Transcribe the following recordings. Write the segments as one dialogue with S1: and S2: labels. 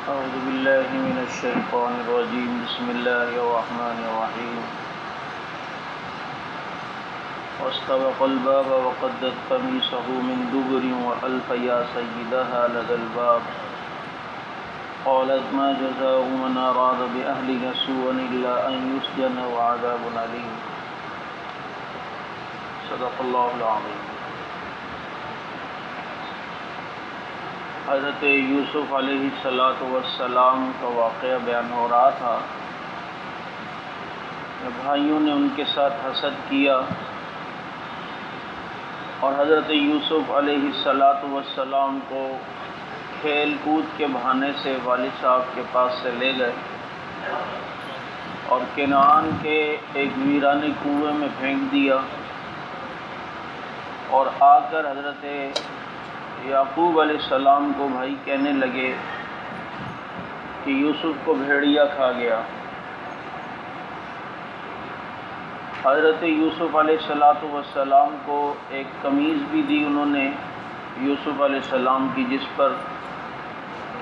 S1: أعوذ بالله من الشيطان الرجيم بسم الله الرحمن الرحيم واستبق الباب وقدت قميصه من دبر وألف يا سيدها لدى الباب قالت ما جزاء من أراد بأهلك سوءا إلا أن يسجن وعذاب أليم صدق الله العظيم۔ حضرت یوسف علیہ السلام کا واقعہ بیان ہو رہا تھا کہ بھائیوں نے ان کے ساتھ حسد کیا اور حضرت یوسف علیہ السلام کو کھیل کود کے بہانے سے والد صاحب کے پاس سے لے گئے اور کنعان کے ایک ویرانے کنویں میں پھینک دیا، اور آ کر حضرت یعقوب علیہ السلام کو بھائی کہنے لگے کہ یوسف کو بھیڑیا کھا گیا۔ حضرت یوسف علیہ السلام کو ایک قمیض بھی دی انہوں نے یوسف علیہ السلام کی، جس پر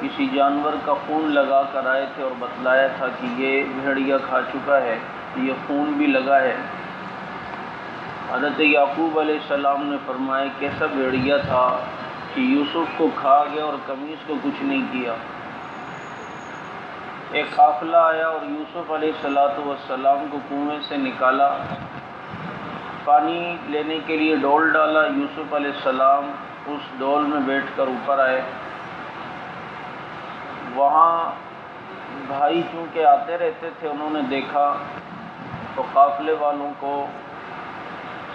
S1: کسی جانور کا خون لگا کر آئے تھے اور بتلایا تھا کہ یہ بھیڑیا کھا چکا ہے، یہ خون بھی لگا ہے۔ حضرت یعقوب علیہ السلام نے فرمایا کیسا بھیڑیا تھا کہ یوسف کو کھا گیا اور قمیص کو کچھ نہیں کیا۔ ایک قافلہ آیا اور یوسف علیہ السلام کو کنویں سے نکالا، پانی لینے کے لیے ڈول ڈالا، یوسف علیہ السلام اس ڈول میں بیٹھ کر اوپر آئے۔ وہاں بھائی چونکہ آتے رہتے تھے، انہوں نے دیکھا تو قافلے والوں کو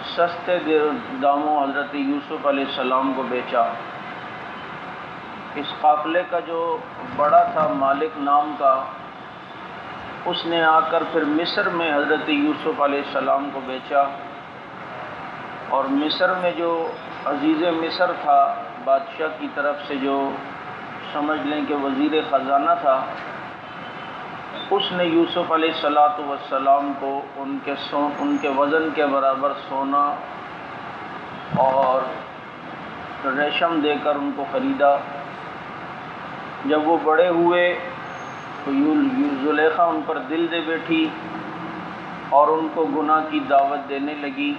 S1: سستے داموں حضرت یوسف علیہ السلام کو بیچا۔ اس قافلے کا جو بڑا تھا مالک نام کا، اس نے آ کر پھر مصر میں حضرت یوسف علیہ السلام کو بیچا، اور مصر میں جو عزیز مصر تھا بادشاہ کی طرف سے، جو سمجھ لیں کہ وزیر خزانہ تھا، اس نے یوسف علیہ السلام کو ان کے وزن کے برابر سونا اور ریشم دے کر ان کو خریدا۔ جب وہ بڑے ہوئے تو زلیخا ان پر دل دے بیٹھی اور ان کو گناہ کی دعوت دینے لگی،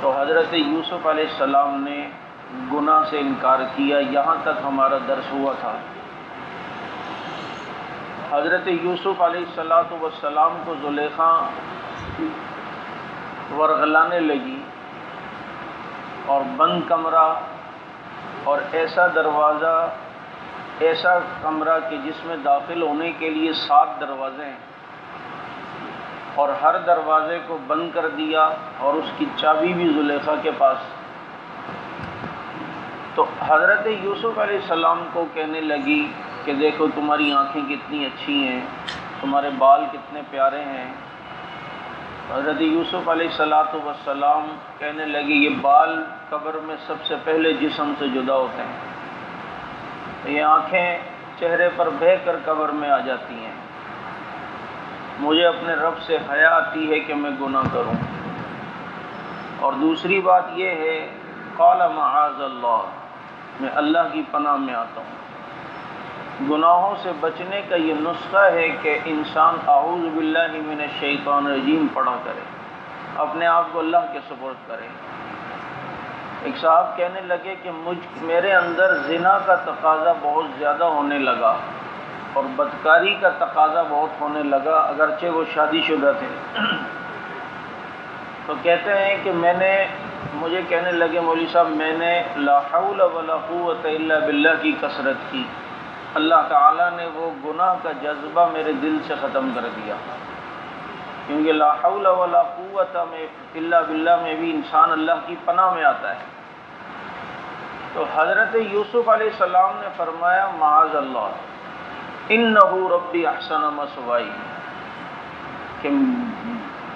S1: تو حضرت یوسف علیہ السلام نے گناہ سے انکار کیا۔ یہاں تک ہمارا درس ہوا تھا۔ حضرت یوسف علیہ السلام کو زلیخا ورغلانے لگی اور بند کمرہ اور ایسا دروازہ، ایسا کمرہ کہ جس میں داخل ہونے کے لیے 7 دروازے ہیں، اور ہر دروازے کو بند کر دیا اور اس کی چابی بھی زلیخا کے پاس۔ تو حضرت یوسف علیہ السلام کو کہنے لگی کہ دیکھو تمہاری آنکھیں کتنی اچھی ہیں، تمہارے بال کتنے پیارے ہیں۔ حضرت یوسف علیہ السلام کہنے لگے یہ بال قبر میں سب سے پہلے جسم سے جدا ہوتے ہیں، یہ آنکھیں چہرے پر بہہ کر قبر میں آ جاتی ہیں، مجھے اپنے رب سے حیا آتی ہے کہ میں گناہ کروں۔ اور دوسری بات یہ ہے قال معاذ اللہ، میں اللہ کی پناہ میں آتا ہوں۔ گناہوں سے بچنے کا یہ نسخہ ہے کہ انسان اعوذ باللہ من الشیطان الرجیم پڑھا کرے، اپنے آپ کو اللہ کے سپرد کرے۔ ایک صاحب کہنے لگے کہ میرے اندر زنا کا تقاضا بہت زیادہ ہونے لگا اور بدکاری کا تقاضا بہت ہونے لگا، اگرچہ وہ شادی شدہ تھے۔ تو کہتے ہیں کہ مجھے کہنے لگے مولوی صاحب میں نے لا حول ولا قوت الا باللہ کی کثرت کی، اللہ تعالیٰ نے وہ گناہ کا جذبہ میرے دل سے ختم کر دیا، کیونکہ لا حول ولا قوت الا باللہ میں بھی انسان اللہ کی پناہ میں آتا ہے۔ تو حضرت یوسف علیہ السلام نے فرمایا معاذ اللہ انہ ربی احسن مثوائی، کہ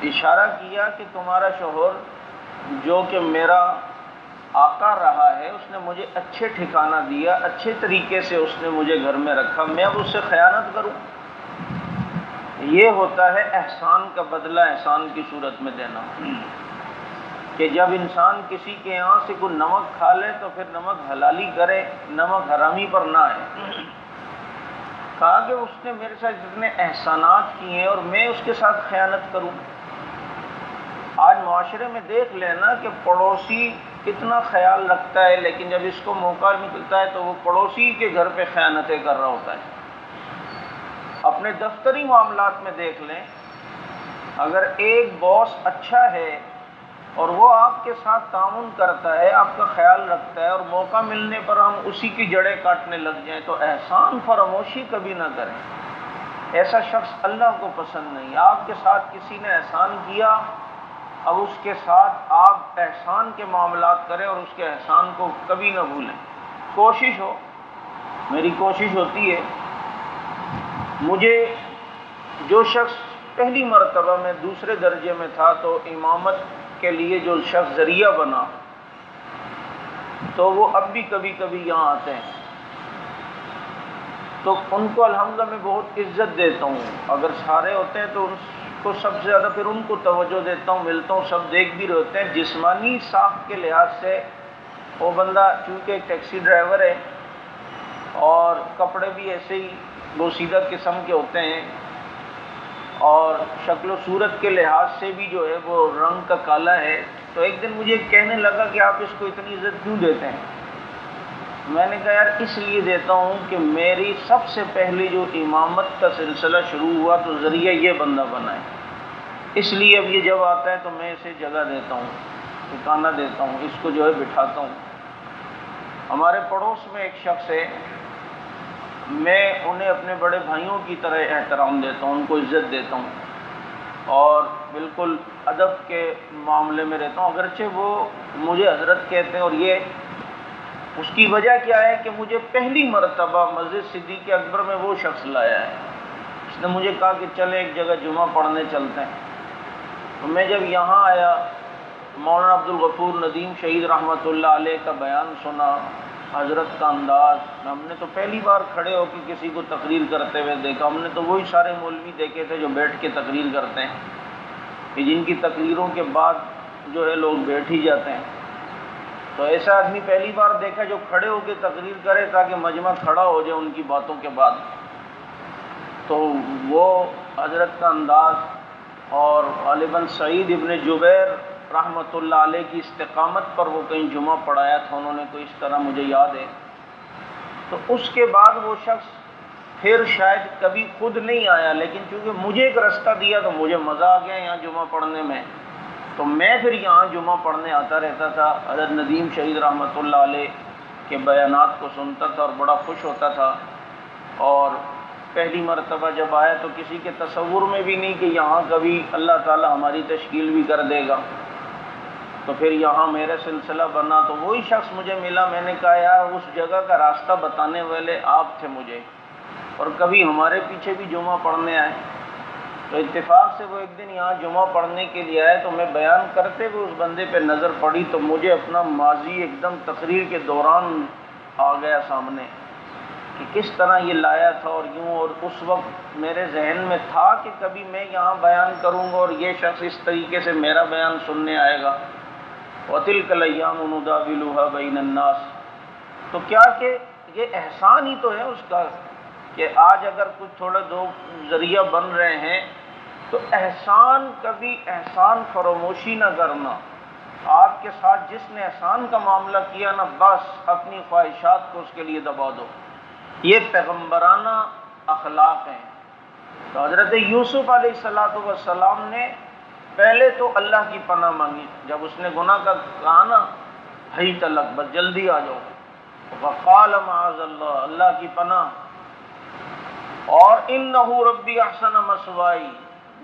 S1: اشارہ کیا کہ تمہارا شوہر جو کہ میرا آقا رہا ہے، اس نے مجھے اچھے ٹھکانہ دیا، اچھے طریقے سے اس نے مجھے گھر میں رکھا، میں اب اس سے خیانت کروں؟ یہ ہوتا ہے احسان کا بدلہ احسان کی صورت میں دینا، کہ جب انسان کسی کے یہاں سے کوئی نمک کھا لے تو پھر نمک حلالی کرے، نمک حرامی پر نہ آئے۔ کہ اس نے میرے ساتھ اتنے احسانات کیے ہیں اور میں اس کے ساتھ خیانت کروں؟ آج معاشرے میں دیکھ لینا کہ پڑوسی کتنا خیال رکھتا ہے، لیکن جب اس کو موقع ملتا ہے تو وہ پڑوسی کے گھر پہ خیانتیں کر رہا ہوتا ہے۔ اپنے دفتری معاملات میں دیکھ لیں، اگر ایک باس اچھا ہے اور وہ آپ کے ساتھ تعاون کرتا ہے، آپ کا خیال رکھتا ہے، اور موقع ملنے پر ہم اسی کی جڑیں کاٹنے لگ جائیں، تو احسان فراموشی کبھی نہ کریں۔ ایسا شخص اللہ کو پسند نہیں۔ آپ کے ساتھ کسی نے احسان کیا، اب اس کے ساتھ آپ احسان کے معاملات کریں اور اس کے احسان کو کبھی نہ بھولیں۔ کوشش ہو، میری کوشش ہوتی ہے، مجھے جو شخص پہلی مرتبہ میں دوسرے درجے میں تھا تو امامت کے لیے جو شخص ذریعہ بنا، تو وہ اب بھی کبھی کبھی یہاں آتے ہیں، تو ان کو الحمدللہ میں بہت عزت دیتا ہوں۔ اگر سارے ہوتے ہیں تو ان کو سب سے زیادہ پھر ان کو توجہ دیتا ہوں، ملتا ہوں، سب دیکھ بھی رہے ہوتے ہیں۔ جسمانی ساخت کے لحاظ سے وہ بندہ چونکہ ایک ٹیکسی ڈرائیور ہے اور کپڑے بھی ایسے ہی بوسیدہ قسم کے ہوتے ہیں، اور شکل و صورت کے لحاظ سے بھی جو ہے وہ رنگ کا کالا ہے، تو ایک دن مجھے کہنے لگا کہ آپ اس کو اتنی عزت کیوں دیتے ہیں؟ میں نے کہا یار اس لیے دیتا ہوں کہ میری سب سے پہلی جو امامت کا سلسلہ شروع ہوا تو ذریعہ یہ بندہ بنا ہے، اس لیے اب یہ جب آتا ہے تو میں اسے جگہ دیتا ہوں، ٹھکانہ دیتا ہوں، اس کو جو ہے بٹھاتا ہوں۔ ہمارے پڑوس میں ایک شخص ہے، میں انہیں اپنے بڑے بھائیوں کی طرح احترام دیتا ہوں، ان کو عزت دیتا ہوں اور بالکل ادب کے معاملے میں رہتا ہوں، اگرچہ وہ مجھے حضرت کہتے ہیں، اور یہ اس کی وجہ کیا ہے کہ مجھے پہلی مرتبہ مسجد صدیق اکبر میں وہ شخص لایا ہے، اس نے مجھے کہا کہ چلے ایک جگہ جمعہ پڑھنے چلتے ہیں۔ تو میں جب یہاں آیا، مولانا عبدالغفور ندیم شہید رحمۃ اللہ علیہ کا بیان سنا، حضرت کا انداز، ہم نے تو پہلی بار کھڑے ہو کے کسی کو تقریر کرتے ہوئے دیکھا، ہم نے تو وہی سارے مولوی دیکھے تھے جو بیٹھ کے تقریر کرتے ہیں، کہ جن کی تقریروں کے بعد جو ہے لوگ بیٹھ ہی جاتے ہیں، تو ایسا آدمی پہلی بار دیکھا جو کھڑے ہو کے تقریر کرے تاکہ مجمع کھڑا ہو جائے ان کی باتوں کے بعد۔ تو وہ حضرت کا انداز اور غالباً سعید ابن جبیر رحمۃ اللہ علیہ کی استقامت پر وہ کہیں جمعہ پڑھایا تھا انہوں نے، کوئی اس طرح مجھے یاد ہے۔ تو اس کے بعد وہ شخص پھر شاید کبھی خود نہیں آیا، لیکن چونکہ مجھے ایک رستہ دیا تو مجھے مزہ آ گیا یہاں جمعہ پڑھنے میں، تو میں پھر یہاں جمعہ پڑھنے آتا رہتا تھا، حضرت ندیم شہید رحمۃ اللہ علیہ کے بیانات کو سنتا تھا اور بڑا خوش ہوتا تھا۔ اور پہلی مرتبہ جب آیا تو کسی کے تصور میں بھی نہیں کہ یہاں کبھی اللہ تعالی ہماری تشکیل بھی کر دے گا، تو پھر یہاں میرا سلسلہ بنا، تو وہی شخص مجھے ملا، میں نے کہا یار اس جگہ کا راستہ بتانے والے آپ تھے مجھے، اور کبھی ہمارے پیچھے بھی جمعہ پڑھنے آئے۔ تو اتفاق سے وہ ایک دن یہاں جمعہ پڑھنے کے لیے آئے، تو میں بیان کرتے ہوئے اس بندے پہ نظر پڑی تو مجھے اپنا ماضی ایک دم تقریر کے دوران آ گیا سامنے کہ کس طرح یہ لایا تھا اور یوں، اور اس وقت میرے ذہن میں تھا کہ کبھی میں یہاں بیان کروں گا اور یہ شخص اس طریقے سے میرا بیان سننے آئے گا۔ وَتِلْكَ الْأَيَّامُ نُدَاوِلُهَا بَيْنَ النَّاسِ، تو کیا کہ یہ احسان ہی تو ہے اس کا، کہ آج اگر کچھ تھوڑے دو ذریعہ بن رہے ہیں تو احسان، کبھی احسان فراموشی نہ کرنا۔ آپ کے ساتھ جس نے احسان کا معاملہ کیا نا، بس اپنی خواہشات کو اس کے لیے دبا دو، یہ پیغمبرانہ اخلاق ہیں۔ تو حضرت یوسف علیہ السلام نے پہلے تو اللہ کی پناہ مانگی، جب اس نے گناہ کا کہا نا بھئی تلک، بس جلدی آ جاؤ، وقال معاذ اللہ، اللہ کی پناہ، اور انہ ربی احسن مثوائی،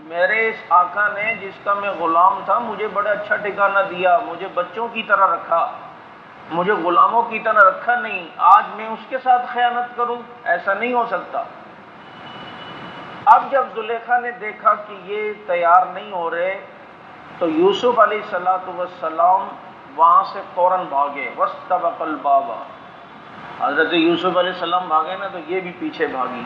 S1: میرے اس آقا نے جس کا میں غلام تھا مجھے بڑا اچھا ٹھکانہ دیا، مجھے بچوں کی طرح رکھا، مجھے غلاموں کی طرح رکھا نہیں، آج میں اس کے ساتھ خیانت کروں؟ ایسا نہیں ہو سکتا۔ اب جب زلیخا نے دیکھا کہ یہ تیار نہیں ہو رہے تو یوسف علیہ السلام وہاں سے فوراً بھاگے، واستبق الباب، حضرت یوسف علیہ السلام بھاگے نا تو یہ بھی پیچھے بھاگی،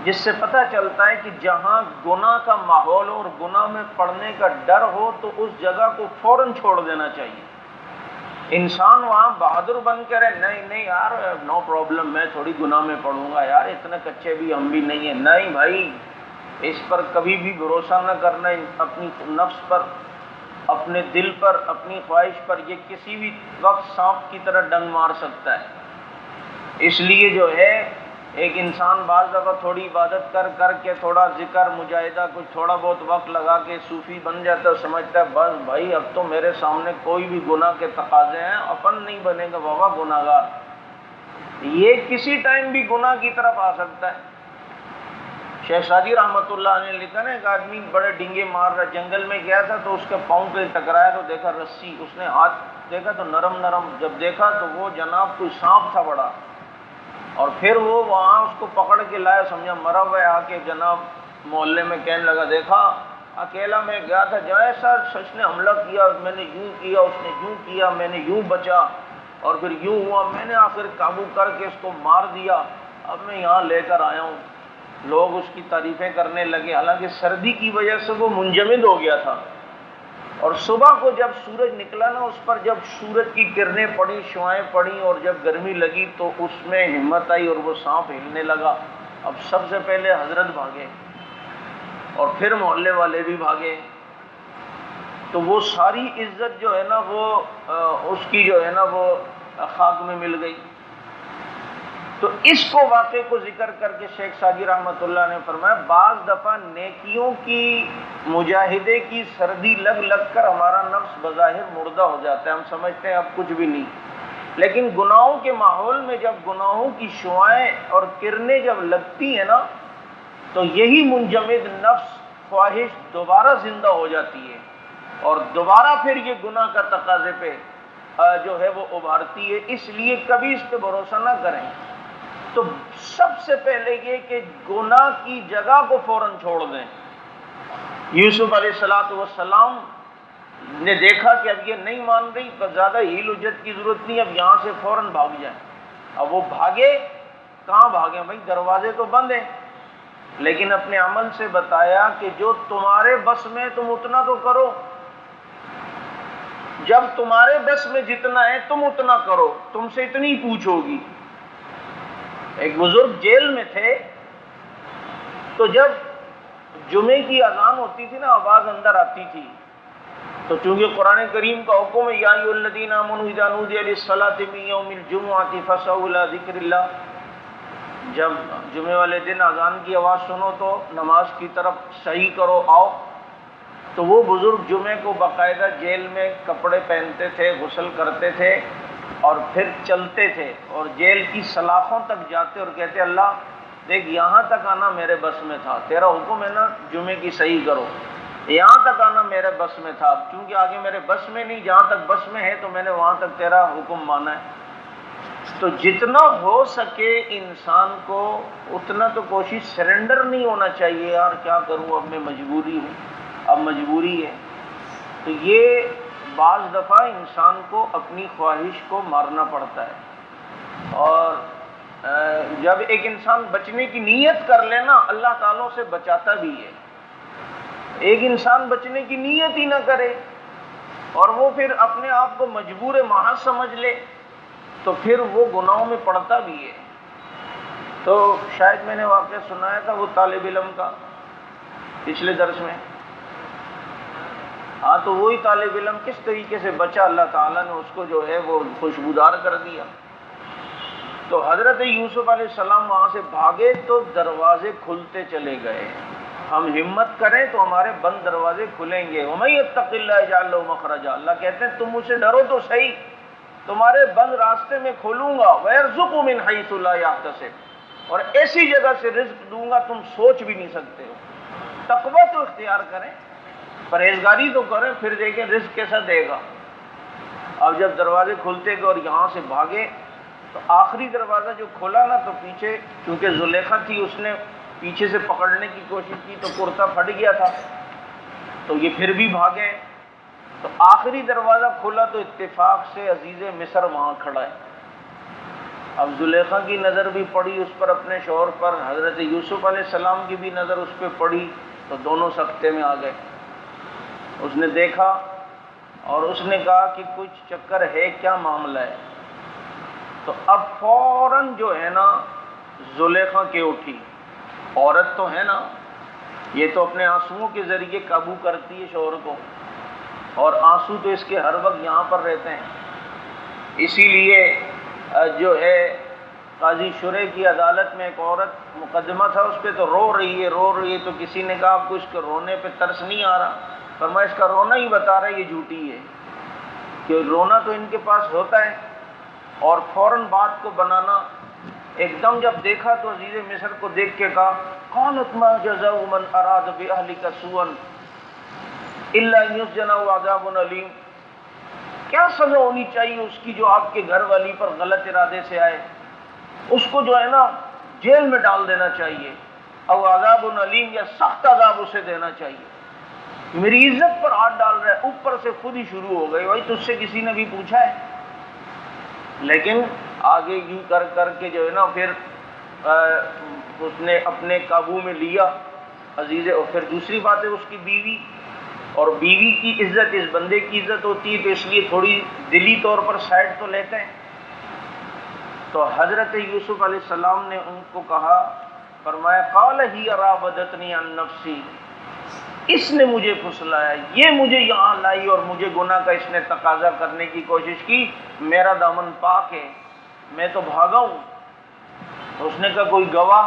S1: جس سے پتہ چلتا ہے کہ جہاں گناہ کا ماحول اور گناہ میں پڑنے کا ڈر ہو تو اس جگہ کو فوراً چھوڑ دینا چاہیے۔ انسان وہاں بہادر بن کے رہے، نہیں نہیں یار نو پرابلم، میں تھوڑی گناہ میں پڑوں گا یار، اتنے کچے بھی ہم بھی نہیں ہیں، نہیں بھائی، اس پر کبھی بھی بھروسہ نہ کرنا، اپنی نفس پر، اپنے دل پر، اپنی خواہش پر، یہ کسی بھی وقت سانپ کی طرح ڈنگ مار سکتا ہے۔ اس لیے جو ہے ایک انسان بعض دفعہ تھوڑی عبادت کر کر کے، تھوڑا ذکر مجاہدہ، کچھ تھوڑا بہت وقت لگا کے صوفی بن جاتا ہے، سمجھتا ہے بس بھائی اب تو میرے سامنے کوئی بھی گناہ کے تقاضے ہیں، اپن نہیں بنے گا بابا گناہ گار، یہ کسی ٹائم بھی گناہ کی طرف آ سکتا ہے۔ شیخ سعدی رحمۃ اللہ نے لکھا نا، ایک آدمی بڑے ڈنگے مار رہا، جنگل میں گیا تھا تو اس کے پاؤں پہ ٹکرایا تو دیکھا رسی، اس نے ہاتھ دیکھا تو نرم نرم، جب دیکھا تو وہ جناب کوئی سانپ تھا بڑا، اور پھر وہ وہاں اس کو پکڑ کے لایا، سمجھا مرا ہوا ہے، آ کے جناب محلے میں کہنے لگا دیکھا اکیلا میں گیا تھا، جیسا اس نے حملہ کیا میں نے یوں کیا، اس نے یوں کیا، میں نے یوں بچا، اور پھر یوں ہوا، میں نے آخر قابو کر کے اس کو مار دیا، اب میں یہاں لے کر آیا ہوں۔ لوگ اس کی تعریفیں کرنے لگے، حالانکہ سردی کی وجہ سے وہ منجمد ہو گیا تھا، اور صبح کو جب سورج نکلا نا، اس پر جب سورج کی کرنیں پڑی، شعائیں پڑی، اور جب گرمی لگی تو اس میں ہمت آئی اور وہ سانپ ہلنے لگا۔ اب سب سے پہلے حضرت بھاگے اور پھر محلے والے بھی بھاگے، تو وہ ساری عزت جو ہے نا وہ اس کی جو ہے نا وہ خاک میں مل گئی۔ تو اس کو واقعے کو ذکر کر کے شیخ سعدی رحمۃ اللہ نے فرمایا، بعض دفعہ نیکیوں کی مجاہدے کی سردی لگ لگ کر ہمارا نفس بظاہر مردہ ہو جاتا ہے، ہم سمجھتے ہیں اب کچھ بھی نہیں، لیکن گناہوں کے ماحول میں جب گناہوں کی شعائیں اور کرنیں جب لگتی ہیں نا، تو یہی منجمد نفس خواہش دوبارہ زندہ ہو جاتی ہے، اور دوبارہ پھر یہ گناہ کا تقاضے پہ جو ہے وہ ابھارتی ہے۔ اس لیے کبھی اس پہ بھروسہ نہ کریں۔ تو سب سے پہلے یہ کہ گناہ کی جگہ کو فوراً چھوڑ دیں۔ یوسف علیہ السلام نے دیکھا کہ اب یہ نہیں مان رہی، تو زیادہ ہیل حجت کی ضرورت نہیں، اب یہاں سے فوراً بھاگ جائیں۔ اب وہ بھاگے، کہاں بھاگے بھائی، دروازے تو بند ہیں، لیکن اپنے عمل سے بتایا کہ جو تمہارے بس میں تم اتنا تو کرو، جب تمہارے بس میں جتنا ہے تم اتنا کرو، تم سے اتنی پوچھ ہوگی۔ ایک بزرگ جیل میں تھے، تو جب جمعے کی اذان ہوتی تھی نا، آواز اندر آتی تھی، تو چونکہ قرآن کریم کا حکم ہے یا ایھا الذین آمنوا اذا نودی للصلاۃ من یوم الجمعۃ فاسعوا الی ذکر اللہ، جب جمعے والے دن اذان کی آواز سنو تو نماز کی طرف صحیح کرو، آؤ۔ تو وہ بزرگ جمعے کو باقاعدہ جیل میں کپڑے پہنتے تھے، غسل کرتے تھے، اور پھر چلتے تھے، اور جیل کی سلاخوں تک جاتے اور کہتے اللہ دیکھ یہاں تک آنا میرے بس میں تھا، تیرا حکم ہے نا جمعے کی صحیح کرو، یہاں تک آنا میرے بس میں تھا، چونکہ آگے میرے بس میں نہیں، جہاں تک بس میں ہے تو میں نے وہاں تک تیرا حکم مانا ہے۔ تو جتنا ہو سکے انسان کو اتنا تو کوشش، سرنڈر نہیں ہونا چاہیے، یار کیا کروں اب میں مجبوری ہوں، اب مجبوری ہے۔ تو یہ بعض دفعہ انسان کو اپنی خواہش کو مارنا پڑتا ہے، اور جب ایک انسان بچنے کی نیت کر لے نا، اللہ تعالیٰ سے بچاتا بھی ہے۔ ایک انسان بچنے کی نیت ہی نہ کرے اور وہ پھر اپنے آپ کو مجبور محض سمجھ لے، تو پھر وہ گناہوں میں پڑتا بھی ہے۔ تو شاید میں نے واقعہ سنایا تھا وہ طالب علم کا پچھلے درس میں، ہاں تو وہی طالب علم کس طریقے سے بچا، اللہ تعالیٰ نے اس کو جو ہے وہ خوشبودار کر دیا۔ تو حضرت یوسف علیہ السلام وہاں سے بھاگے تو دروازے کھلتے چلے گئے۔ ہم ہمت کریں تو ہمارے بند دروازے کھلیں گے۔ وَمَن يَتَّقِ اللَّهَ يَجْعَل لَّهُ مَخْرَجًا، اللہ کہتے ہیں تم مجھ سے ڈرو تو صحیح، تمہارے بند راستے میں کھولوں گا، وَيَرْزُقُ مِنْ حَيْثُ لَا يَحْتَسِبُ، اور ایسی جگہ سے رزق دوں گا تم سوچ بھی نہیں سکتے ہو۔ تقویٰ تو اختیار کریں، پرہیزگاری تو کریں، پھر دیکھیں رزق کیسا دے گا۔ اب جب دروازے کھلتے گئے اور یہاں سے بھاگے، تو آخری دروازہ جو کھولا نا، تو پیچھے چونکہ زلیخا تھی، اس نے پیچھے سے پکڑنے کی کوشش کی تو کرتا پھٹ گیا تھا، تو یہ پھر بھی بھاگے۔ تو آخری دروازہ کھولا تو اتفاق سے عزیز مصر وہاں کھڑا ہے۔ اب زلیخا کی نظر بھی پڑی اس پر، اپنے شوہر پر، حضرت یوسف علیہ السلام کی بھی نظر اس پہ پڑی، تو دونوں سکتے میں آ گئے۔ اس نے دیکھا اور اس نے کہا کہ کچھ چکر ہے، کیا معاملہ ہے؟ تو اب فوراً جو ہے نا زلیخا کے اٹھی، عورت تو ہے نا، یہ تو اپنے آنسوؤں کے ذریعے قابو کرتی ہے شوہر کو، اور آنسو تو اس کے ہر وقت یہاں پر رہتے ہیں۔ اسی لیے جو ہے قاضی شرح کی عدالت میں ایک عورت مقدمہ تھا اس پہ، تو رو رہی ہے، تو کسی نے کہا آپ کو اس کے رونے پہ ترس نہیں آ رہا؟ فرمایا اس کا رونا ہی بتا رہا ہے یہ جھوٹی ہے، کہ رونا تو ان کے پاس ہوتا ہے، اور فوراً بات کو بنانا۔ ایک دم جب دیکھا تو عزیز مصر کو دیکھ کے کہا قالت ما جزاء من اراد باهلك سوءا الا ان يسجن او عذاب الیم، کیا سزا ہونی چاہیے اس کی جو آپ کے گھر والی پر غلط ارادے سے آئے؟ اس کو جو ہے نا جیل میں ڈال دینا چاہیے، او عذاب الیم، یا سخت عذاب اسے دینا چاہیے۔ میری عزت پر ہاتھ ڈال رہا ہے، اوپر سے خود ہی شروع ہو گئی، بھائی تجھ سے کسی نے بھی پوچھا ہے؟ لیکن آگے یوں کر کر کے جو ہے نا پھر اس نے اپنے قابو میں لیا عزیز۔ اور پھر دوسری بات ہے اس کی بیوی، اور بیوی کی عزت اس بندے کی عزت ہوتی ہے، تو اس لیے تھوڑی دلی طور پر سائڈ تو لیتے ہیں۔ تو حضرت یوسف علیہ السلام نے ان کو کہا، فرمایا قال ہی راودتنی عن نفسی، اس نے مجھے پھسلایا، یہ مجھے یہاں لائی اور مجھے گناہ کا اس نے تقاضا کرنے کی کوشش کی، میرا دامن پاک ہے، میں تو بھاگا ہوں۔ تو اس نے کہا کوئی گواہ؟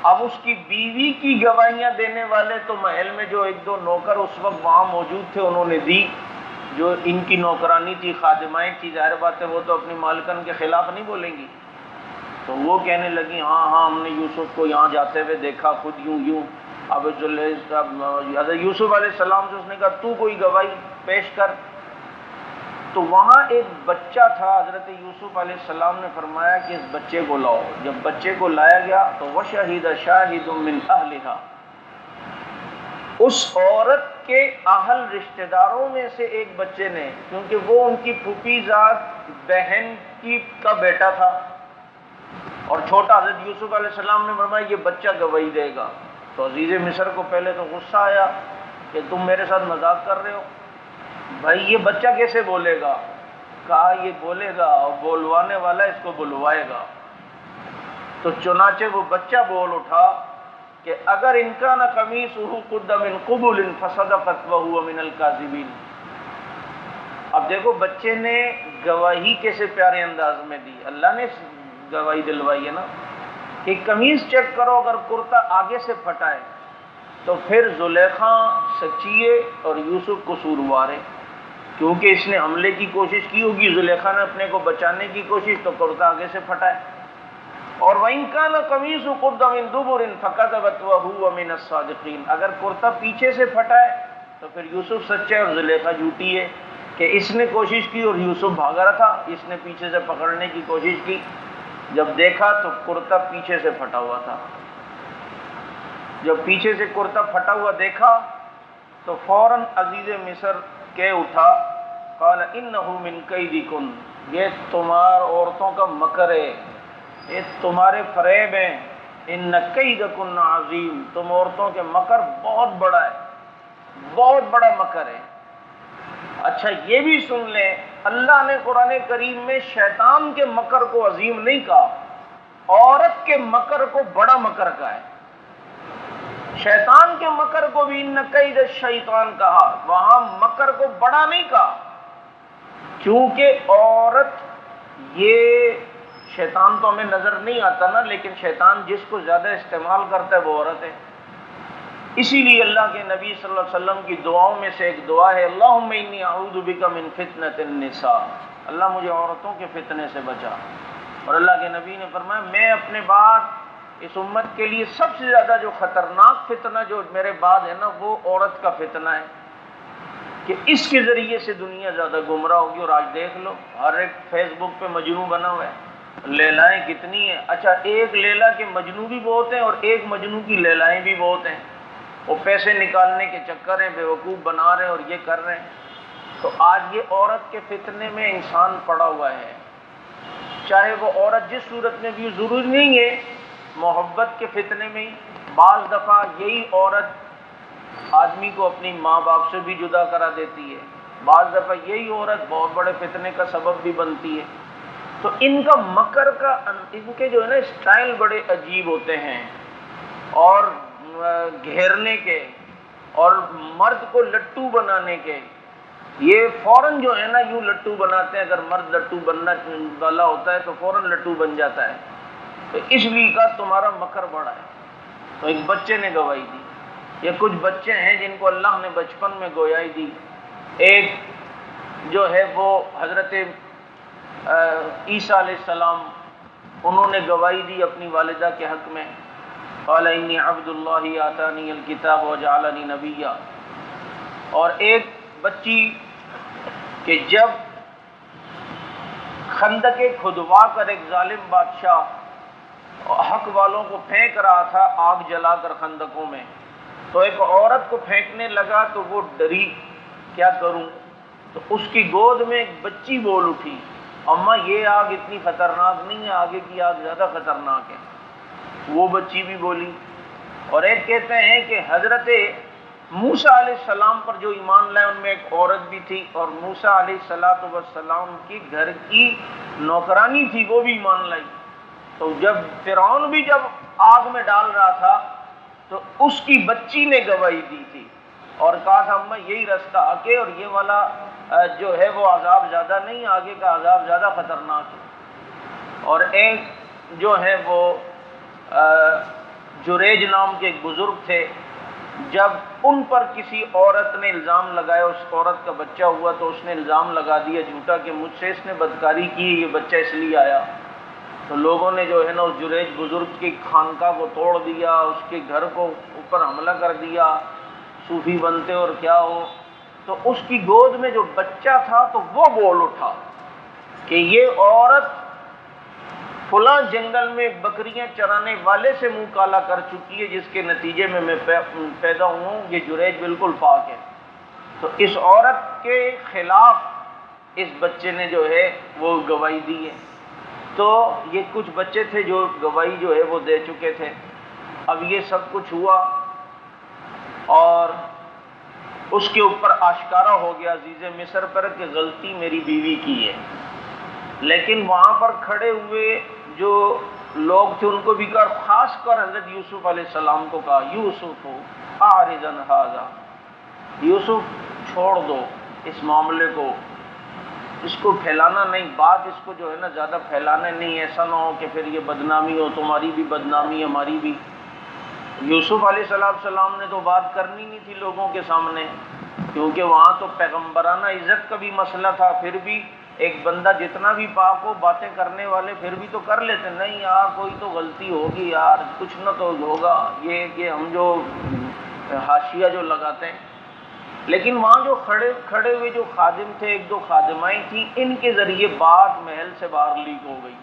S1: اب اس کی بیوی کی گواہیاں دینے والے تو محل میں جو ایک دو نوکر اس وقت وہاں موجود تھے انہوں نے دی، جو ان کی نوکرانی تھی، خادمائیں تھی، ظاہر بات ہے وہ تو اپنی مالکن کے خلاف نہیں بولیں گی۔ تو وہ کہنے لگی ہاں ہاں ہم نے یوسف کو یہاں جاتے ہوئے دیکھا، خود یوں یوں۔ اب حضرت یوسف علیہ السلام سے اس نے کہا تو کوئی گواہی پیش کر۔ تو وہاں ایک بچہ تھا، حضرت یوسف علیہ السلام نے فرمایا کہ اس بچے کو لاؤ۔ جب بچے کو لایا گیا تو وشہد شاہد من اہلہا، اس عورت کے اہل رشتہ داروں میں سے ایک بچے نے، کیونکہ وہ ان کی پھوپھی ذات بہن کا بیٹا تھا اور چھوٹا، حضرت یوسف علیہ السلام نے فرمایا یہ بچہ گواہی دے گا۔ تو عزیز مصر کو پہلے تو غصہ آیا کہ تم میرے ساتھ مذاق کر رہے ہو، بھائی یہ بچہ کیسے بولے گا؟ کہا یہ بولے گا، اور بولوانے والا اس کو بلوائے گا۔ تو چنانچہ وہ بچہ بول اٹھا کہ اگر ان کا نہ قمیصہ قد من قبل فصدقت وهو من الکاذبین۔ اب دیکھو بچے نے گواہی کیسے پیارے انداز میں دی، اللہ نے گواہی دلوائی ہے نا کہ قمیص چیک کرو، اگر کرتا آگے سے پھٹا ہے تو پھر زلیخا سچی ہے اور یوسف قصوروار ہے، کیونکہ اس نے حملے کی کوشش کی ہوگی، زلیخا نے اپنے کو بچانے کی کوشش، تو کرتا آگے سے پھٹا ہے۔ اور وَإِن كَانَ قَمِيصُهُ قُدَّ مِن دُبُرٍ فَكَذَبَتْ وَهُوَ مِنَ الصَّادِقِينَ، اگر کرتا پیچھے سے پھٹا ہے تو پھر یوسف سچا ہے اور زلیخا جھوٹی ہے، کہ اس نے کوشش کی اور یوسف بھاگا رہا تھا، اس نے پیچھے سے پکڑنے کی کوشش کی، جب دیکھا تو کرتا پیچھے سے پھٹا ہوا تھا۔ جب پیچھے سے کرتا پھٹا ہوا دیکھا تو فوراً عزیز مصر کہہ اٹھا قال انہ من کیدکن، یہ تمہار عورتوں کا مکر ہے، یہ تمہارے فریب ہیں، ان کیدکن عظیم، تم عورتوں کے مکر بہت بڑا ہے، بہت بڑا مکر ہے۔ اچھا یہ بھی سن لیں، اللہ نے قرآن کریم میں شیطان کے مکر کو عظیم نہیں کہا، عورت کے مکر کو بڑا مکر کہا ہے۔ شیطان کے مکر کو بھی ان کید الشیطان کہا، وہاں مکر کو بڑا نہیں کہا، کیونکہ عورت، یہ شیطان تو ہمیں نظر نہیں آتا نا، لیکن شیطان جس کو زیادہ استعمال کرتا ہے وہ عورت ہے۔ اسی لیے اللہ کے نبی صلی اللہ علیہ وسلم کی دعاؤں میں سے ایک دعا ہے اللہم انی اعوذ بک من فتنۃ النساء، اللہ مجھے عورتوں کے فتنے سے بچا۔ اور اللہ کے نبی نے فرمایا میں اپنے بعد اس امت کے لیے سب سے زیادہ جو خطرناک فتنہ جو میرے بعد ہے نا وہ عورت کا فتنہ ہے، کہ اس کے ذریعے سے دنیا زیادہ گمراہ ہوگی۔ اور آج دیکھ لو ہر ایک فیس بک پہ مجنو بنا ہوا ہے، لیلائیں کتنی ہیں۔ اچھا ایک لیلا کے مجنو بھی بہت ہیں اور ایک مجنو کی لیلائیں بھی بہت ہیں، وہ پیسے نکالنے کے چکر ہیں، بے وقوف بنا رہے ہیں اور یہ کر رہے ہیں۔ تو آج یہ عورت کے فتنے میں انسان پڑا ہوا ہے، چاہے وہ عورت جس صورت میں بھی، ضروری نہیں ہے محبت کے فتنے میں ہی، بعض دفعہ یہی عورت آدمی کو اپنی ماں باپ سے بھی جدا کرا دیتی ہے، بعض دفعہ یہی عورت بہت بڑے فتنے کا سبب بھی بنتی ہے۔ تو ان کا مکر کا، ان کے جو ہے نا اسٹائل بڑے عجیب ہوتے ہیں، اور گھیرنے کے اور مرد کو لٹو بنانے کے۔ یہ فوراً جو ہے نا یوں لٹو بناتے ہیں، اگر مرد لٹو بننا والا ہوتا ہے تو فوراً لٹو بن جاتا ہے۔ تو اس لیے کا تمہارا مکر بڑا ہے۔ تو ایک بچے نے گواہی دی۔ یہ کچھ بچے ہیں جن کو اللہ نے بچپن میں گواہی دی۔ ایک جو ہے وہ حضرت عیسیٰ علیہ السلام، انہوں نے گواہی دی اپنی والدہ کے حق میں، قال انی عبد اللہ آتانی الکتاب وجعلنی نبیا۔ اور ایک بچی کہ جب خندق کھدوا کر ایک ظالم بادشاہ حق والوں کو پھینک رہا تھا آگ جلا کر خندقوں میں، تو ایک عورت کو پھینکنے لگا تو وہ ڈری، کیا کروں؟ تو اس کی گود میں ایک بچی بول اٹھی، اماں یہ آگ اتنی خطرناک نہیں ہے، آگے کی آگ زیادہ خطرناک ہے۔ وہ بچی بھی بولی۔ اور ایک کہتے ہیں کہ حضرت موسیٰ علیہ السلام پر جو ایمان لائے ان میں ایک عورت بھی تھی، اور موسیٰ علیہ السلام کی گھر کی نوکرانی تھی، وہ بھی ایمان لائی۔ تو جب فرعون بھی جب آگ میں ڈال رہا تھا تو اس کی بچی نے گواہی دی تھی اور کہا تھا اماں یہی رستہ آگے، اور یہ والا جو ہے وہ عذاب زیادہ نہیں، آگے کا عذاب زیادہ خطرناک ہے۔ اور ایک جو ہے وہ جریج نام کے ایک بزرگ تھے، جب ان پر کسی عورت نے الزام لگایا، اس عورت کا بچہ ہوا تو اس نے الزام لگا دیا جھوٹا کہ مجھ سے اس نے بدکاری کی، یہ بچہ اس لیے آیا۔ تو لوگوں نے جو ہے نا اس جریج بزرگ کی خانقاہ کو توڑ دیا، اس کے گھر کو اوپر حملہ کر دیا، صوفی بنتے اور کیا ہو۔ تو اس کی گود میں جو بچہ تھا تو وہ بول اٹھا کہ یہ عورت فلاں جنگل میں بکریاں چرانے والے سے منہ کالا کر چکی ہے، جس کے نتیجے میں میں پیدا ہوں، یہ جریج بالکل پاک ہے۔ تو اس عورت کے خلاف اس بچے نے جو ہے وہ گواہی دی ہے۔ تو یہ کچھ بچے تھے جو گواہی جو ہے وہ دے چکے تھے۔ اب یہ سب کچھ ہوا اور اس کے اوپر آشکارا ہو گیا عزیز مصر پر کہ غلطی میری بیوی کی ہے۔ لیکن وہاں پر کھڑے ہوئے جو لوگ تھے ان کو بھی کہا، خاص کر حضرت یوسف علیہ السلام کو کہا، یوسف اعرض عن ھذا، یوسف چھوڑ دو اس معاملے کو، اس کو پھیلانا نہیں، بات اس کو جو ہے نا زیادہ پھیلانا نہیں، ایسا نہ ہو کہ پھر یہ بدنامی ہو، تمہاری بھی بدنامی ہماری بھی۔ یوسف علیہ السلام نے تو بات کرنی نہیں تھی لوگوں کے سامنے، کیونکہ وہاں تو پیغمبرانہ عزت کا بھی مسئلہ تھا۔ پھر بھی ایک بندہ جتنا بھی پاک ہو، باتیں کرنے والے پھر بھی تو کر لیتے، نہیں یار کوئی تو غلطی ہوگی یار، کچھ نہ تو ہوگا، یہ کہ ہم جو حاشیہ جو لگاتے ہیں۔ لیکن وہاں جو کھڑے ہوئے جو خادم تھے، ایک دو خادمائیں تھیں، ان کے ذریعے بات محل سے باہر لیک ہو گئی۔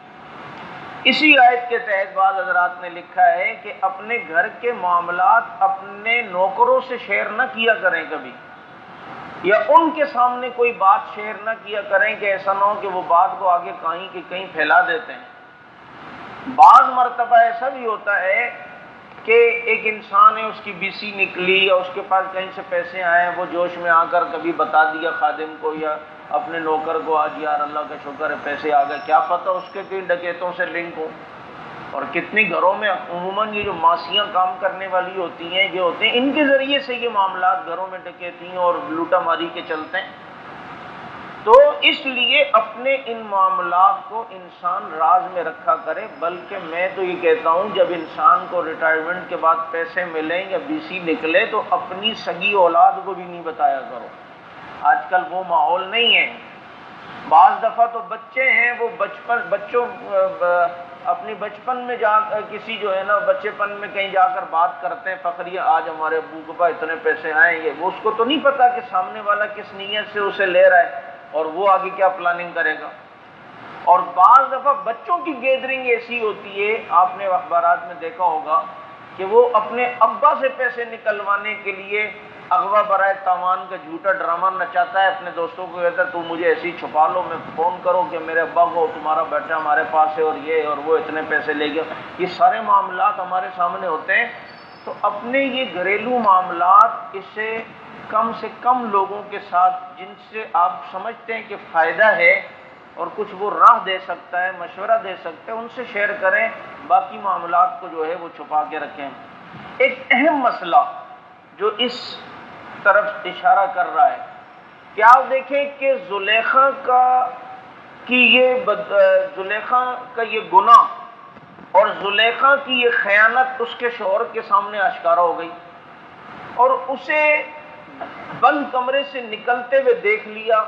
S1: اسی آیت کے تحت بعض حضرات نے لکھا ہے کہ اپنے گھر کے معاملات اپنے نوکروں سے شیئر نہ کیا کریں کبھی، یا ان کے سامنے کوئی بات شیئر نہ کیا کریں کہ ایسا نہ ہو کہ وہ بات کو آگے کہیں کہ کہیں پھیلا دیتے ہیں۔ بعض مرتبہ ایسا بھی ہوتا ہے کہ ایک انسان ہے، اس کی بیسی نکلی یا اس کے پاس کہیں سے پیسے آئے، وہ جوش میں آ کر کبھی بتا دیا خادم کو یا اپنے نوکر کو، آج یار اللہ کا شکر ہے پیسے آ گئے، کیا پتہ اس کے کئی ڈکیتوں سے لنک ہو۔ اور کتنی گھروں میں عموماً یہ جو ماسیاں کام کرنے والی ہوتی ہیں، یہ ہوتے ہیں، ان کے ذریعے سے یہ معاملات گھروں میں ڈکیتی اور لوٹا ماری کے چلتے ہیں۔ تو اس لیے اپنے ان معاملات کو انسان راز میں رکھا کرے، بلکہ میں تو یہ کہتا ہوں جب انسان کو ریٹائرمنٹ کے بعد پیسے ملیں یا بیسی نکلے تو اپنی سگی اولاد کو بھی نہیں بتایا کرو۔ آج کل وہ ماحول نہیں ہے۔ بعض دفعہ تو بچے ہیں وہ بچوں اپنی بچپن میں جا کسی جو ہے نا بچے پن میں کہیں جا کر بات کرتے ہیں فخریہ، آج ہمارے ابو کے پاس اتنے پیسے آئیں گے، وہ اس کو تو نہیں پتا کہ سامنے والا کس نیت سے اسے لے رہا ہے اور وہ آگے کیا پلاننگ کرے گا۔ اور بعض دفعہ بچوں کی گیدرنگ ایسی ہوتی ہے، آپ نے اخبارات میں دیکھا ہوگا کہ وہ اپنے ابا سے پیسے نکلوانے کے لیے اغوا برائے تاوان کا جھوٹا ڈرامہ نچاتا ہے، اپنے دوستوں کو کہتا ہے تم مجھے ایسے ہی چھپا لو، میں فون کرو کہ میرے ابا کو تمہارا بیٹا ہمارے پاس ہے اور یہ اور وہ اتنے پیسے لے گیا۔ یہ سارے معاملات ہمارے سامنے ہوتے ہیں۔ تو اپنے یہ گھریلو معاملات اس سے کم لوگوں کے ساتھ جن سے آپ سمجھتے ہیں کہ فائدہ ہے اور کچھ وہ راہ دے سکتا ہے، مشورہ دے سکتا ہے، ان سے شیئر کریں، باقی معاملات کو جو ہے وہ چھپا کے رکھیں۔ ایک اہم مسئلہ جو اس طرف اشارہ کر رہا ہے کہ آپ دیکھیں کہ زلیخا کا یہ گناہ اور زلیخا کی یہ خیانت اس کے شوہر کے سامنے آشکارا ہو گئی، اور اسے بند کمرے سے نکلتے ہوئے دیکھ لیا۔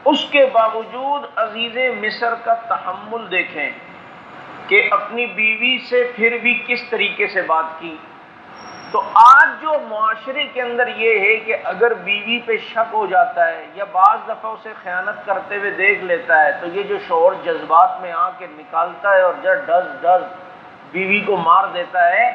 S1: اس کے باوجود عزیز مصر کا تحمل دیکھیں کہ اپنی بیوی سے پھر بھی کس طریقے سے بات کی۔ تو آج جو معاشرے کے اندر یہ ہے کہ اگر بیوی پہ شک ہو جاتا ہے یا بعض دفعہ اسے خیانت کرتے ہوئے دیکھ لیتا ہے تو یہ جو شوہر جذبات میں آ کے نکالتا ہے اور ڈز بیوی کو مار دیتا ہے،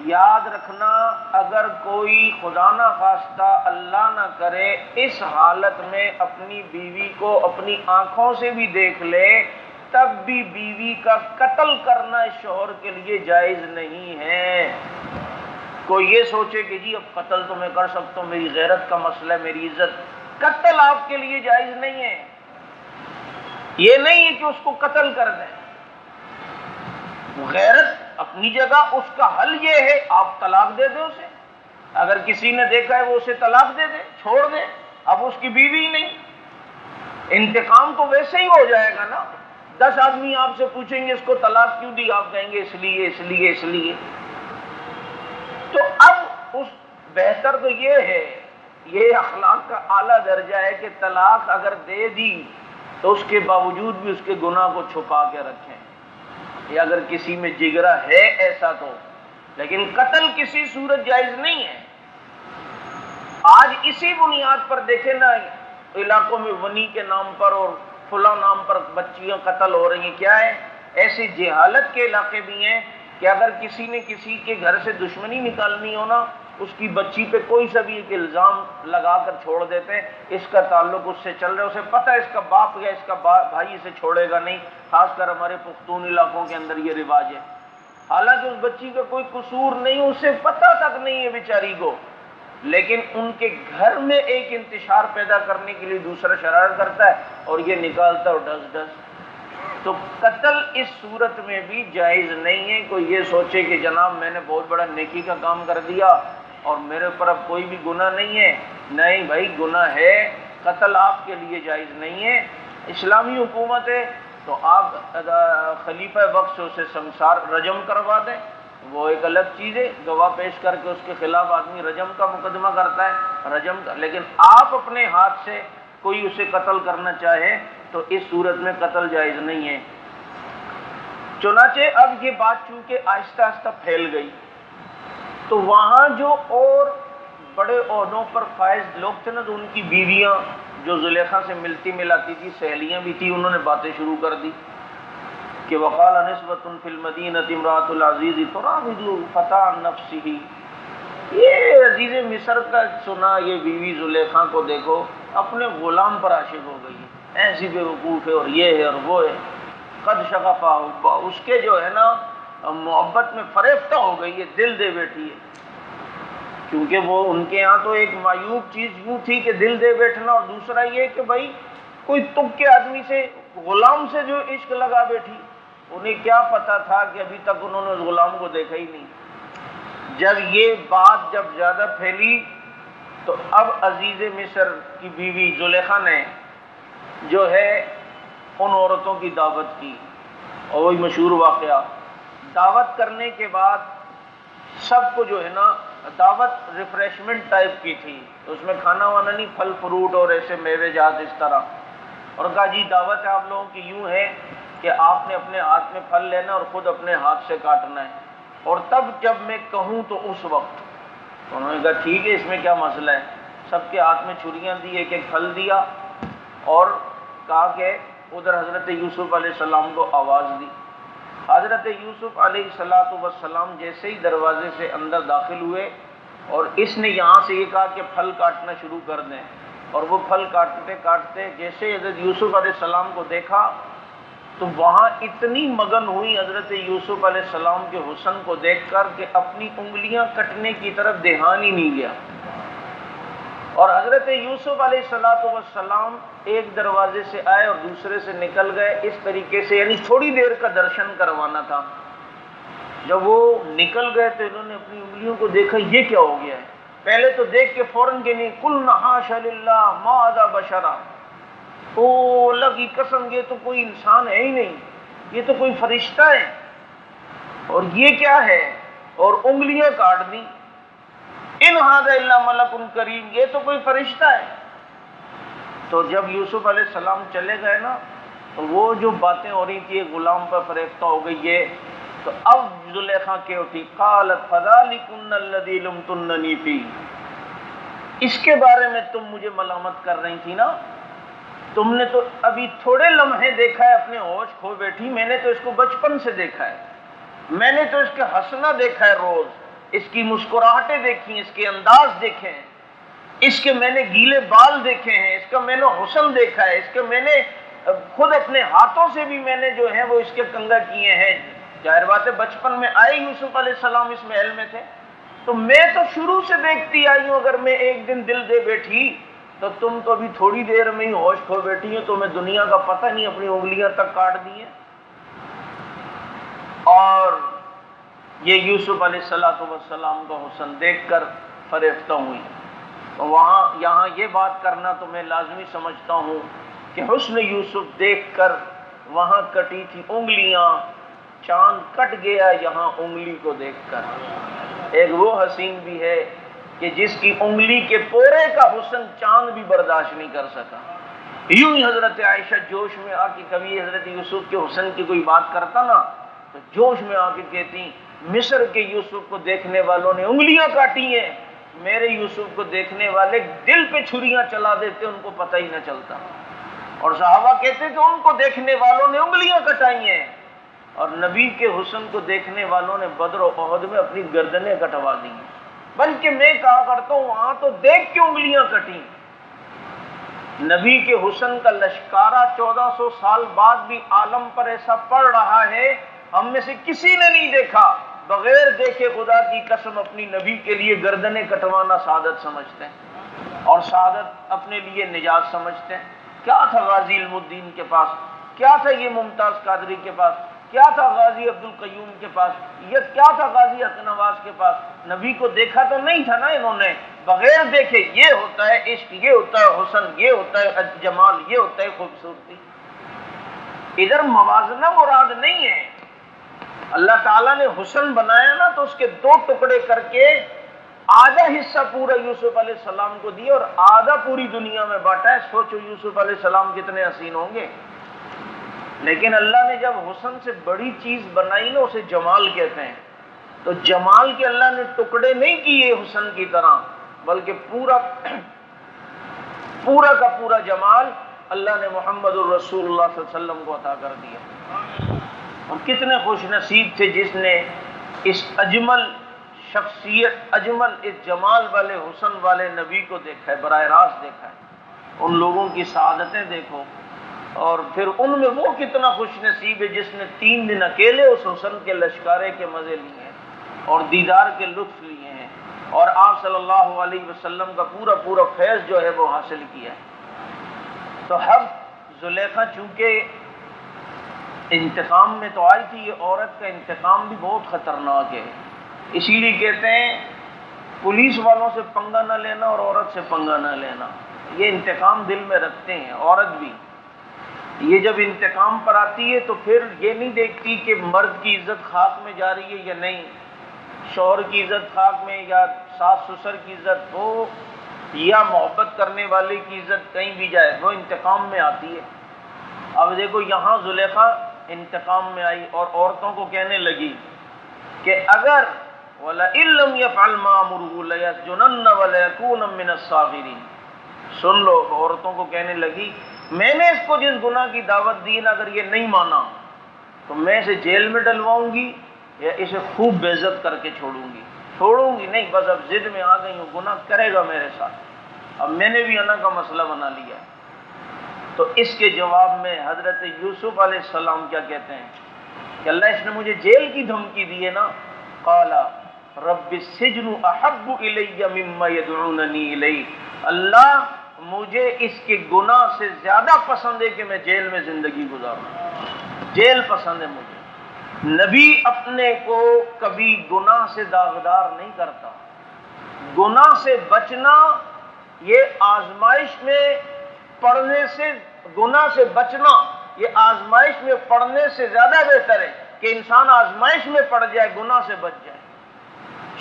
S1: یاد رکھنا اگر کوئی خدا نہ خواستہ اللہ نہ کرے اس حالت میں اپنی بیوی کو اپنی آنکھوں سے بھی دیکھ لے، تب بھی بیوی کا قتل کرنا اس شوہر کے لیے جائز نہیں ہے۔ کوئی یہ سوچے کہ جی اب قتل تو میں کر سکتا ہوں، میری غیرت کا مسئلہ ہے، میری عزت، قتل آپ کے لیے جائز نہیں ہے۔ یہ نہیں ہے کہ اس کو قتل کر دیں، غیرت اپنی جگہ، اس کا حل یہ ہے آپ طلاق دے دیں اسے۔ اگر کسی نے دیکھا ہے وہ اسے طلاق دے دے، چھوڑ دے، اب اس کی بیوی نہیں۔ انتقام تو ویسے ہی ہو جائے گا نا، 10 آدمی آپ سے پوچھیں گے اس کو طلاق کیوں دی، آپ کہیں گے اس لیے۔ تو اب بہتر تو یہ ہے، یہ اخلاق کا اعلیٰ درجہ ہے کہ طلاق اگر دے دی تو اس کے باوجود بھی اس کے گناہ کو چھپا کے رکھیں، یا اگر کسی میں جگرا ہے ایسا تو، لیکن قتل کسی صورت جائز نہیں ہے۔ آج اسی بنیاد پر دیکھیں نا، علاقوں میں ونی کے نام پر اور فلاں نام پر بچیاں قتل ہو رہی ہیں۔ کیا ہے؟ ایسی جہالت کے علاقے بھی ہیں کہ اگر کسی نے کسی کے گھر سے دشمنی نکالنی ہو نا، اس کی بچی پہ کوئی سا بھی ایک الزام لگا کر چھوڑ دیتے ہیں، اس کا تعلق اس سے چل رہا ہے، اسے پتہ ہے اس کا باپ یا اس کا بھائی اسے چھوڑے گا نہیں۔ خاص کر ہمارے پختون علاقوں کے اندر یہ رواج ہے، حالانکہ اس بچی کا کوئی قصور نہیں، اسے پتہ تک نہیں ہے بیچاری کو، لیکن ان کے گھر میں ایک انتشار پیدا کرنے کے لیے دوسرا شرارت کرتا ہے اور یہ نکالتا اور ڈس۔ تو قتل اس صورت میں بھی جائز نہیں ہے۔ کوئی یہ سوچے کہ جناب میں نے بہت بڑا نیکی کا کام کر دیا اور میرے اوپر اب کوئی بھی گناہ نہیں ہے، نہیں بھائی گناہ ہے، قتل آپ کے لیے جائز نہیں ہے۔ اسلامی حکومت ہے تو آپ خلیفہ وقت سے اسے سنسار رجم کروا دیں، وہ ایک الگ چیز ہے، گواہ پیش کر کے اس کے خلاف آدمی رجم کا مقدمہ کرتا ہے، رجم کا، لیکن آپ اپنے ہاتھ سے کوئی اسے قتل کرنا چاہے تو اس صورت میں قتل جائز نہیں ہے۔ چنانچہ اب یہ بات چونکہ آہستہ آہستہ پھیل گئی تو وہاں جو اور بڑے عہدوں پر فائز لوگ تھے نا، تو ان کی بیویاں جو زلیخا سے ملتی ملاتی تھی، سہیلیاں بھی تھیں، انہوں نے باتیں شروع کر دی کہ وقال نسبۃ فی المدینہ امرأۃ العزیز تراود فتى عن نفسہ۔ یہ عزیز مصر کا سنا یہ بیوی زلیخا کو دیکھو اپنے غلام پر عاشق ہو گئی ہے، ایسی بے وقوف ہے اور یہ ہے اور وہ ہے، قد شغفہ حبہ، اس کے جو ہے نا محبت میں فریفتہ ہو گئی ہے، دل دے بیٹھی ہے۔ کیونکہ وہ ان کے ہاں تو ایک معیوب چیز یوں تھی کہ دل دے بیٹھنا، اور دوسرا یہ کہ بھائی کوئی تک کے آدمی سے، غلام سے جو عشق لگا بیٹھی، انہیں کیا پتا تھا کہ ابھی تک انہوں نے اس غلام کو دیکھا ہی نہیں۔ جب یہ بات زیادہ پھیلی تو اب عزیز مصر کی بیوی زلیخا نے جو ہے ان عورتوں کی دعوت کی، اور وہی مشہور واقعہ، دعوت کرنے کے بعد سب کو جو ہے نا، دعوت ریفریشمنٹ ٹائپ کی تھی، اس میں کھانا وانا نہیں، پھل فروٹ اور ایسے میوے جات اس طرح، اور کہا جی دعوت ہے آپ لوگوں کی یوں ہے کہ آپ نے اپنے ہاتھ میں پھل لینا اور خود اپنے ہاتھ سے کاٹنا ہے، اور تب جب میں کہوں تو اس وقت۔ انہوں نے کہا ٹھیک ہے، اس میں کیا مسئلہ ہے۔ سب کے ہاتھ میں چھریاں دی، ایک ایک پھل دیا اور کہا کہ ادھر حضرت یوسف علیہ السلام کو آواز دی۔ حضرت یوسف علیہ السلام جیسے ہی دروازے سے اندر داخل ہوئے اور اس نے یہاں سے یہ کہا کہ پھل کاٹنا شروع کر دیں، اور وہ پھل کاٹتے کاٹتے جیسے حضرت یوسف علیہ السلام کو دیکھا تو وہاں اتنی مگن ہوئی حضرت یوسف علیہ السلام کے حسن کو دیکھ کر کہ اپنی انگلیاں کٹنے کی طرف دھیان ہی نہیں گیا. اور حضرت یوسف علیہ السلام ایک دروازے سے آئے اور دوسرے سے نکل گئے اس طریقے سے، یعنی تھوڑی دیر کا درشن کروانا تھا. جب وہ نکل گئے تو انہوں نے اپنی انگلیوں کو دیکھا، یہ کیا ہو گیا ہے. پہلے تو دیکھ کے فوراً کہ نہیں، قُلْنَا حَاشَ لِلَّهِ مَا هَذَا بَشَرًا، او اللہ کی قسم یہ تو کوئی انسان ہے ہی نہیں، یہ تو کوئی فرشتہ ہے، اور یہ کیا ہے، اور انگلیاں کاٹ دی. ان ھذا الا ملک کریم، یہ تو کوئی فرشتہ ہے. تو جب یوسف علیہ السلام چلے گئے نا تو وہ جو باتیں ہو رہی تھی غلام پر فریفتہ ہو گئی ہے. تو اب زلیخا کی اٹھی، قالت فذلکن الذی لمتننی فیہ، اس کے بارے میں تم مجھے ملامت کر رہی تھی نا، تم نے تو ابھی تھوڑے لمحے دیکھا ہے، اپنے ہوش کھو بیٹھی. میں نے تو اس کو بچپن سے دیکھا ہے، میں نے تو اس کے ہنسنا دیکھا ہے، روز اس کی مسکراہٹیں دیکھی، اس کے انداز دیکھے ہیں، اس کے میں نے گیلے بال دیکھے ہیں، اس کا میں نے حسن دیکھا ہے، اس کے میں نے خود اپنے ہاتھوں سے بھی میں نے جو ہیں وہ اس کے کنگا کیے ہیں. ظاہر بات ہے بچپن میں آئے یوسف علیہ السلام اس محل میں تھے، تو میں تو شروع سے دیکھتی آئی ہوں. اگر میں ایک دن دل دے بیٹھی تو تم تو ابھی تھوڑی دیر میں ہی ہوش کھو بیٹھی ہو، تمہیں دنیا کا پتہ نہیں، اپنی انگلیاں تک کاٹ دی ہیں. اور یہ یوسف علیہ السلام کا حسن دیکھ کر فریفتہ ہوئی. تو یہاں یہ بات کرنا تو میں لازمی سمجھتا ہوں کہ حسن یوسف دیکھ کر وہاں کٹی تھی انگلیاں، چاند کٹ گیا یہاں انگلی کو دیکھ کر. ایک وہ حسین بھی ہے کہ جس کی انگلی کے پورے کا حسن چاند بھی برداشت نہیں کر سکا. یوں ہی حضرت عائشہ جوش میں آ کے کبھی حضرت یوسف کے حسن کی کوئی بات کرتا نا تو جوش میں آ کے کہتی، مصر کے یوسف کو دیکھنے والوں نے انگلیاں کاٹی ہیں، میرے یوسف کو دیکھنے والے دل پہ چھریاں چلا دیتے، ان کو پتہ ہی نہ چلتا. اور صحابہ کہتے کہ ان کو دیکھنے والوں نے انگلیاں کٹائی ہیں، اور نبی کے حسن کو دیکھنے والوں نے بدر و احد میں اپنی گردنیں کٹوا دی. بلکہ میں کہا کرتا ہوں وہاں تو دیکھ کے انگلیاں کٹی. نبی کے حسن کا لشکارہ 1400 سال بعد بھی عالم پر ایسا پڑ رہا ہے، ہم میں سے کسی نے نہیں دیکھا. بغیر دیکھے خدا کی قسم اپنی نبی کے لیے گردنیں کٹوانا سعادت سمجھتے ہیں، اور سعادت اپنے لیے نجات سمجھتے ہیں. کیا تھا غازی علم الدین کے پاس، کیا تھا یہ ممتاز قادری کے پاس، کیا تھا غازی عبد القیوم کے پاس، یہ کیا تھا غازی حق نواز کے پاس؟ نبی کو دیکھا تو نہیں تھا نا انہوں نے. بغیر دیکھے یہ ہوتا ہے عشق، یہ ہوتا ہے حسن، یہ ہوتا ہے جمال، یہ ہوتا ہے خوبصورتی. ادھر موازنہ مراد نہیں ہے. اللہ تعالیٰ نے حسن بنایا نا تو اس کے 2 ٹکڑے کر کے آدھا حصہ پورا یوسف علیہ السلام کو دیا اور آدھا پوری دنیا میں بانٹا ہے. سوچو یوسف علیہ السلام کتنے حسین ہوں گے. لیکن اللہ نے جب حسن سے بڑی چیز بنائی نا اسے جمال کہتے ہیں. تو جمال کے اللہ نے ٹکڑے نہیں کیے حسن کی طرح، بلکہ پورا کا پورا جمال اللہ نے محمد الرسول اللہ صلی اللہ علیہ وسلم کو عطا کر دیا. اور کتنے خوش نصیب تھے جس نے اس اجمل شخصیت، اجمل اس جمال والے حسن والے نبی کو دیکھا ہے، براہ راست دیکھا ہے. ان لوگوں کی سعادتیں دیکھو، اور پھر ان میں وہ کتنا خوش نصیب ہے جس نے 3 دن اکیلے اس حسن کے لشکارے کے مزے لیے ہیں اور دیدار کے لطف لیے ہیں، اور آپ صلی اللہ علیہ وسلم کا پورا فیض جو ہے وہ حاصل کیا ہے. تو اب زلیخا چونکہ انتقام میں تو آئی تھی، یہ عورت کا انتقام بھی بہت خطرناک ہے. اسی لیے کہتے ہیں پولیس والوں سے پنگا نہ لینا اور عورت سے پنگا نہ لینا. یہ انتقام دل میں رکھتے ہیں، عورت بھی. یہ جب انتقام پر آتی ہے تو پھر یہ نہیں دیکھتی کہ مرد کی عزت خاک میں جا رہی ہے یا نہیں، شوہر کی عزت خاک میں یا ساس سسر کی عزت ہو یا محبت کرنے والے کی عزت کہیں بھی جائے، وہ انتقام میں آتی ہے. اب دیکھو یہاں زلیخا انتقام میں آئی اور عورتوں کو کہنے لگی کہ اگر وَلَئِن لَّمْ يَفْعَلْ مَا أَمُرُهُ لَيَسْجُنَنَّ وَلَيَكُونًا مِّنَ الصَّاغِرِينَ. سن لو، عورتوں کو کہنے لگی میں نے اس کو جس گناہ کی دعوت دی نا، اگر یہ نہیں مانا تو میں اسے جیل میں ڈلواؤں گی یا اسے خوب بے عزت کر کے چھوڑوں گی نہیں. بس اب ضد میں آ گئی ہوں، گناہ کرے گا میرے ساتھ. اب میں نے بھی انا کا مسئلہ بنا لیا. تو اس کے جواب میں حضرت یوسف علیہ السلام کیا کہتے ہیں کہ اللہ اس نے مجھے جیل کی دھمکی دی ہے نا، قال رب السجن احب الی مما یدعوننی الیہ، اللہ مجھے اس کے گناہ سے زیادہ پسند ہے کہ میں جیل میں زندگی گزاروں، جیل پسند ہے مجھے۔ نبی اپنے کو کبھی گناہ سے داغدار نہیں کرتا۔ گناہ سے بچنا یہ آزمائش میں پڑھنے سے، گناہ سے بچنا یہ آزمائش میں پڑھنے سے زیادہ بہتر ہے کہ انسان آزمائش میں پڑ جائے، گناہ سے بچ جائے۔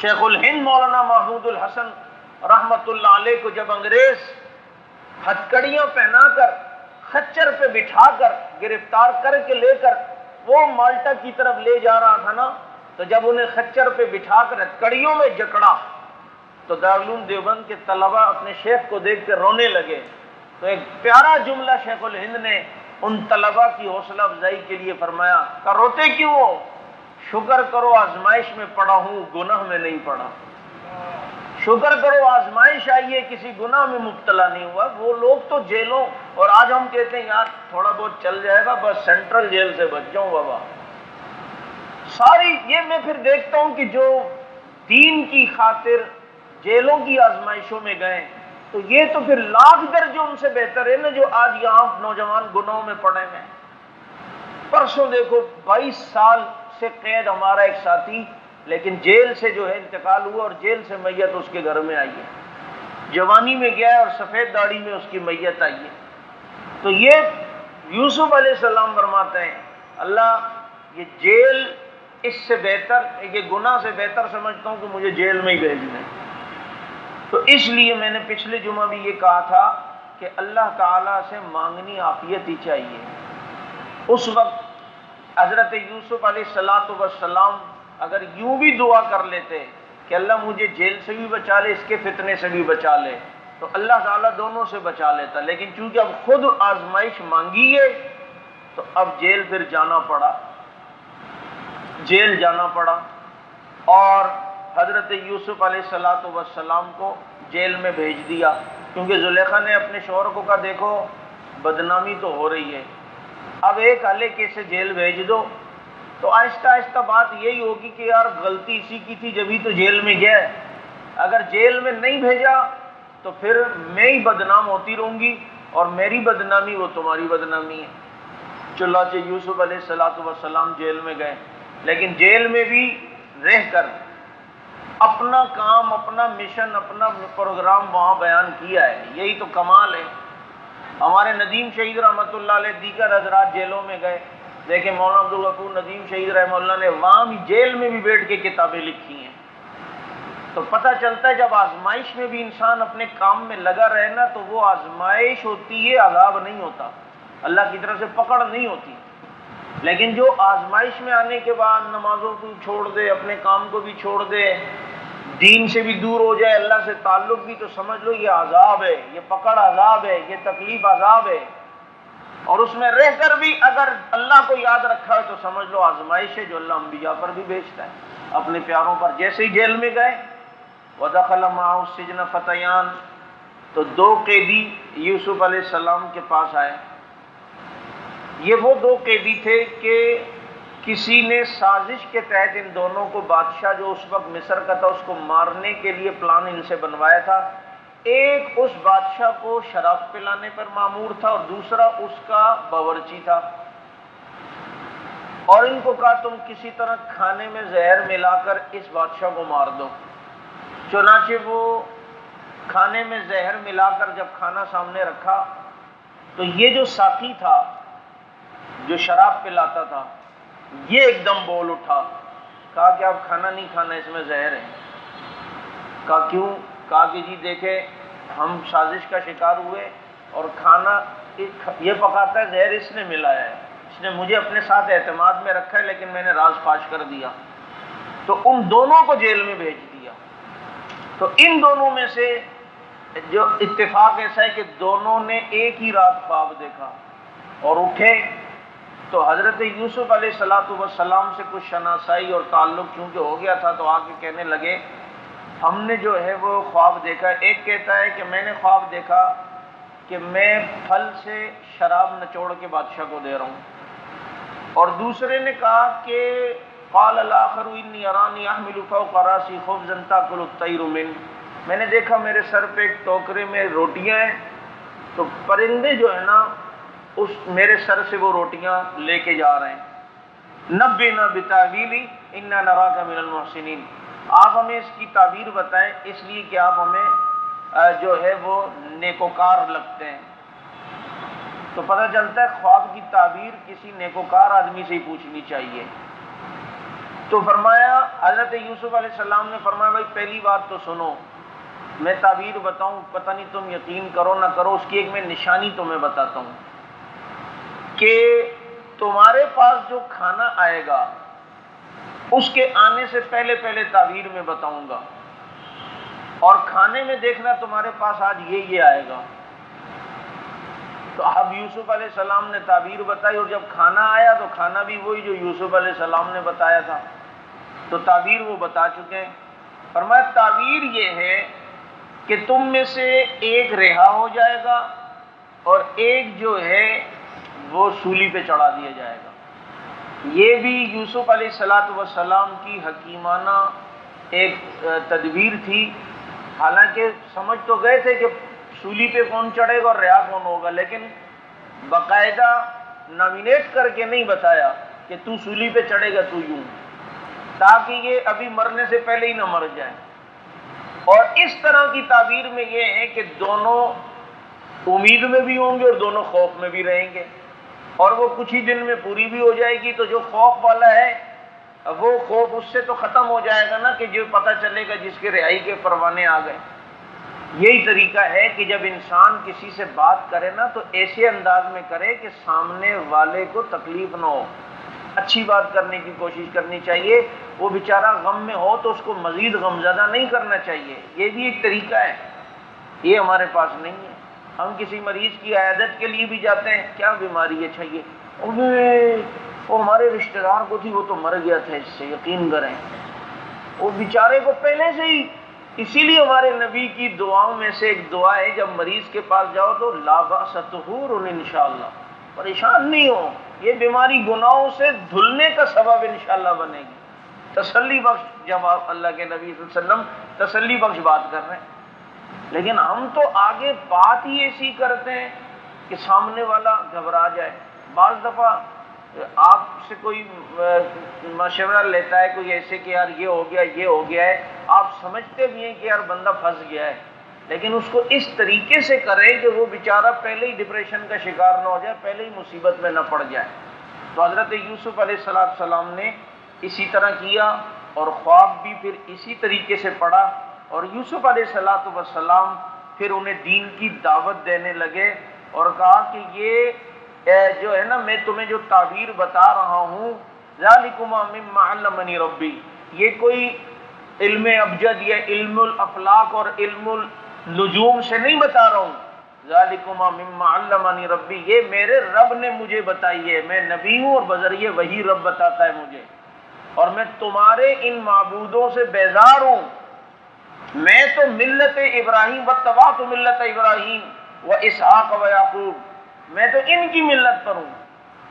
S1: شیخ الہند مولانا محمود الحسن رحمت اللہ علیہ کو جب انگریز ہتھکڑیاں پہنا کر خچر پہ بٹھا کر گرفتار کر کے لے کر وہ مالٹا کی طرف لے جا رہا تھا نا، تو جب انہیں خچر پہ بٹھا کر ہتھکڑیوں میں جکڑا تو دارالعلوم دیوبند کے طلباء اپنے شیخ کو دیکھ کر رونے لگے۔ تو ایک پیارا جملہ شیخ الہند نے ان طلباء کی حوصلہ افزائی کے لیے فرمایا کہ روتے کیوں ہو؟ شکر کرو آزمائش میں پڑا ہوں، گناہ میں نہیں پڑا۔ شکر کرو آزمائش آئی ہے، کسی گناہ میں مبتلا نہیں ہوا۔ وہ لوگ تو جیلوں، اور آج ہم کہتے ہیں یار تھوڑا بہت چل جائے گا، بس سینٹرل جیل سے بچ جاؤں بابا۔ ساری یہ میں پھر دیکھتا ہوں کہ جو دین کی خاطر جیلوں کی آزمائشوں میں گئے تو یہ تو پھر لاکھ درجے ان سے بہتر ہے نا جو آج یہاں نوجوان گناہوں میں پڑے ہیں۔ پرسوں دیکھو 22 سال سے قید ہمارا ایک ساتھی، لیکن جیل سے جو ہے انتقال ہوا اور جیل سے میت اس کے گھر میں آئی ہے، جوانی میں گیا ہے اور سفید داڑھی میں اس کی میت آئی ہے۔ تو یہ یوسف علیہ السلام فرماتے ہیں اللہ یہ جیل اس سے بہتر، یہ گناہ سے بہتر سمجھتا ہوں کہ مجھے جیل میں ہی بھیج دیں۔ تو اس لیے میں نے پچھلے جمعہ بھی یہ کہا تھا کہ اللہ تعالیٰ سے مانگنی عافیت ہی چاہیے۔ اس وقت حضرت یوسف علیہ السلام اگر یوں بھی دعا کر لیتے کہ اللہ مجھے جیل سے بھی بچا لے، اس کے فتنے سے بھی بچا لے، تو اللہ تعالیٰ دونوں سے بچا لیتا، لیکن چونکہ اب خود آزمائش مانگی ہے تو اب جیل پھر جانا پڑا، جیل جانا پڑا۔ اور حضرت یوسف علیہ السلام کو جیل میں بھیج دیا، کیونکہ زلیخا نے اپنے شوہر کو کہا دیکھو بدنامی تو ہو رہی ہے، اب ایک ہلے کے سے جیل بھیج دو۔ تو آہستہ آہستہ بات یہی ہوگی کہ یار غلطی اسی کی تھی جبھی تو جیل میں گیا ہے، اگر جیل میں نہیں بھیجا تو پھر میں ہی بدنام ہوتی رہوں گی اور میری بدنامی وہ تمہاری بدنامی ہے۔ چنانچہ یوسف علیہ السلام جیل میں گئے، لیکن جیل میں بھی رہ کر اپنا کام، اپنا مشن، اپنا پروگرام وہاں بیان کیا ہے، یہی تو کمال ہے۔ ہمارے ندیم شہید رحمۃ اللہ علیہ دیگر حضرات جیلوں میں گئے، دیکھیں مولانا عبدالغفور ندیم شہید رحمہ اللہ نے وہاں بھی جیل میں بھی بیٹھ کے کتابیں لکھی ہیں۔ تو پتہ چلتا ہے جب آزمائش میں بھی انسان اپنے کام میں لگا رہے نا تو وہ آزمائش ہوتی ہے، عذاب نہیں ہوتا، اللہ کی طرف سے پکڑ نہیں ہوتی۔ لیکن جو آزمائش میں آنے کے بعد نمازوں کو چھوڑ دے، اپنے کام کو بھی چھوڑ دے، دین سے بھی دور ہو جائے، اللہ سے تعلق بھی، تو سمجھ لو یہ عذاب ہے، یہ پکڑ عذاب ہے، یہ تکلیف عذاب ہے۔ اور اس میں رہ کر بھی اگر اللہ کو یاد رکھا ہے تو سمجھ لو آزمائش ہے جو اللہ انبیاء پر بھی بھیجتا ہے، اپنے پیاروں پر۔ جیسے ہی جیل میں گئے وَدَخَلَ مَعَهُ السِّجْنَ فَتَيَانِ، تو دو قیدی یوسف علیہ السلام کے پاس آئے۔ یہ وہ دو قیدی تھے کہ کسی نے سازش کے تحت ان دونوں کو، بادشاہ جو اس وقت مصر کا تھا اس کو مارنے کے لیے پلان ان سے بنوایا تھا۔ ایک اس بادشاہ کو شراب پلانے پر مامور تھا اور دوسرا اس کا باورچی تھا، اور ان کو کہا تم کسی طرح کھانے میں زہر ملا کر اس بادشاہ کو مار دو۔ چنانچہ وہ کھانے میں زہر ملا کر جب کھانا سامنے رکھا تو یہ جو ساتھی تھا جو شراب پلاتا تھا یہ ایک دم بول اٹھا، کہا کہ اب کھانا نہیں کھانا، اس میں زہر ہے۔ کہا کیوں؟ کہا کہ جی دیکھیں ہم سازش کا شکار ہوئے اور کھانا یہ پکاتا ہے زہر اس نے ملایا ہے، اس نے مجھے اپنے ساتھ اعتماد میں رکھا ہے لیکن میں نے راز فاش کر دیا۔ تو ان دونوں کو جیل میں بھیج دیا۔ تو ان دونوں میں سے جو اتفاق ایسا ہے کہ دونوں نے ایک ہی رات خواب دیکھا اور اٹھے تو حضرت یوسف علیہ السلام سے کچھ شناسائی اور تعلق چونکہ ہو گیا تھا تو آ کے کہنے لگے ہم نے جو ہے وہ خواب دیکھا۔ ایک کہتا ہے کہ میں نے خواب دیکھا کہ میں پھل سے شراب نچوڑ کے بادشاہ کو دے رہا ہوں، اور دوسرے نے کہا کہ قال الاخر انی ارانی احمل فوق راسی خبزا تاکل الطیر من، میں نے دیکھا میرے سر پہ ایک ٹوکرے میں روٹیاں ہیں، تو پرندے جو ہے نا اس میرے سر سے وہ روٹیاں لے کے جا رہے ہیں۔ نبئنا بتاویلی انا نراک من المحسنین، آپ ہمیں اس کی تعبیر بتائیں، اس لیے کہ آپ ہمیں جو ہے وہ نیکوکار لگتے ہیں۔ تو پتہ چلتا ہے خواب کی تعبیر کسی نیکوکار آدمی سے ہی پوچھنی چاہیے۔ تو فرمایا حضرت یوسف علیہ السلام نے فرمایا بھائی پہلی بات تو سنو، میں تعبیر بتاؤں، پتہ نہیں تم یقین کرو نہ کرو، اس کی ایک میں نشانی تمہیں بتاتا ہوں کہ تمہارے پاس جو کھانا آئے گا اس کے آنے سے پہلے پہلے تعبیر میں بتاؤں گا، اور کھانے میں دیکھنا تمہارے پاس آج یہ آئے گا۔ تو اب یوسف علیہ السلام نے تعبیر بتائی، اور جب کھانا آیا تو کھانا بھی وہی جو یوسف علیہ السلام نے بتایا تھا، تو تعبیر وہ بتا چکے ہیں۔ فرمایا تعبیر یہ ہے کہ تم میں سے ایک رہا ہو جائے گا اور ایک جو ہے وہ سولی پہ چڑھا دیا جائے گا۔ یہ بھی یوسف علیہ السلام کی حکیمانہ ایک تدبیر تھی، حالانکہ سمجھ تو گئے تھے کہ سولی پہ کون چڑھے گا اور رہا کون ہوگا، لیکن باقاعدہ نامینیٹ کر کے نہیں بتایا کہ تو سولی پہ چڑھے گا تو یوں، تاکہ یہ ابھی مرنے سے پہلے ہی نہ مر جائے۔ اور اس طرح کی تعبیر میں یہ ہے کہ دونوں امید میں بھی ہوں گے اور دونوں خوف میں بھی رہیں گے، اور وہ کچھ ہی دن میں پوری بھی ہو جائے گی۔ تو جو خوف والا ہے وہ خوف اس سے تو ختم ہو جائے گا نا، کہ جو پتہ چلے گا جس کے رہائی کے پروانے آ گئے۔ یہی طریقہ ہے کہ جب انسان کسی سے بات کرے نا تو ایسے انداز میں کرے کہ سامنے والے کو تکلیف نہ ہو، اچھی بات کرنے کی کوشش کرنی چاہیے۔ وہ بیچارہ غم میں ہو تو اس کو مزید غمزدہ نہیں کرنا چاہیے، یہ بھی ایک طریقہ ہے، یہ ہمارے پاس نہیں ہے۔ ہم کسی مریض کی عیادت کے لیے بھی جاتے ہیں، کیا بیماری ہے چاہیے، وہ ہمارے رشتہ دار کو تھی، وہ تو مر گیا تھا، اس سے یقین کریں۔ وہ بیچارے کو پہلے سے ہی، اسی لیے ہمارے نبی کی دعاؤں میں سے ایک دعا ہے جب مریض کے پاس جاؤ تو لا بأس طہور انشاءاللہ، پریشان نہیں ہو، یہ بیماری گناہوں سے دھلنے کا سبب انشاءاللہ بنے گی۔ تسلی بخش جواب، اللہ کے نبی صلی اللہ علیہ وسلم تسلی بخش بات کر رہے ہیں، لیکن ہم تو آگے بات ہی ایسی کرتے ہیں کہ سامنے والا گھبرا جائے۔ بعض دفعہ آپ سے کوئی مشورہ لیتا ہے کوئی ایسے کہ یار یہ ہو گیا ہے، آپ سمجھتے بھی ہیں کہ یار بندہ پھنس گیا ہے، لیکن اس کو اس طریقے سے کریں کہ وہ بیچارہ پہلے ہی ڈپریشن کا شکار نہ ہو جائے، پہلے ہی مصیبت میں نہ پڑ جائے۔ تو حضرت یوسف علیہ السلام نے اسی طرح کیا، اور خواب بھی پھر اسی طریقے سے پڑھا، اور یوسف علیہ السلام پھر انہیں دین کی دعوت دینے لگے، اور کہا کہ یہ جو ہے نا میں تمہیں جو تعبیر بتا رہا ہوں، ذالکما مما علمنی ربی، یہ کوئی علم ابجد یا علم الافلاق اور علم النجوم سے نہیں بتا رہا ہوں، ذالکما مما علمنی ربی، یہ میرے رب نے مجھے بتائی ہے، میں نبی ہوں اور بذریعہ وہی رب بتاتا ہے مجھے، اور میں تمہارے ان معبودوں سے بیزار ہوں۔ میں تو ملت ابراہیم واتبعت ملت ابراہیم و اسحاق و یعقوب، میں تو ان کی ملت پر ہوں،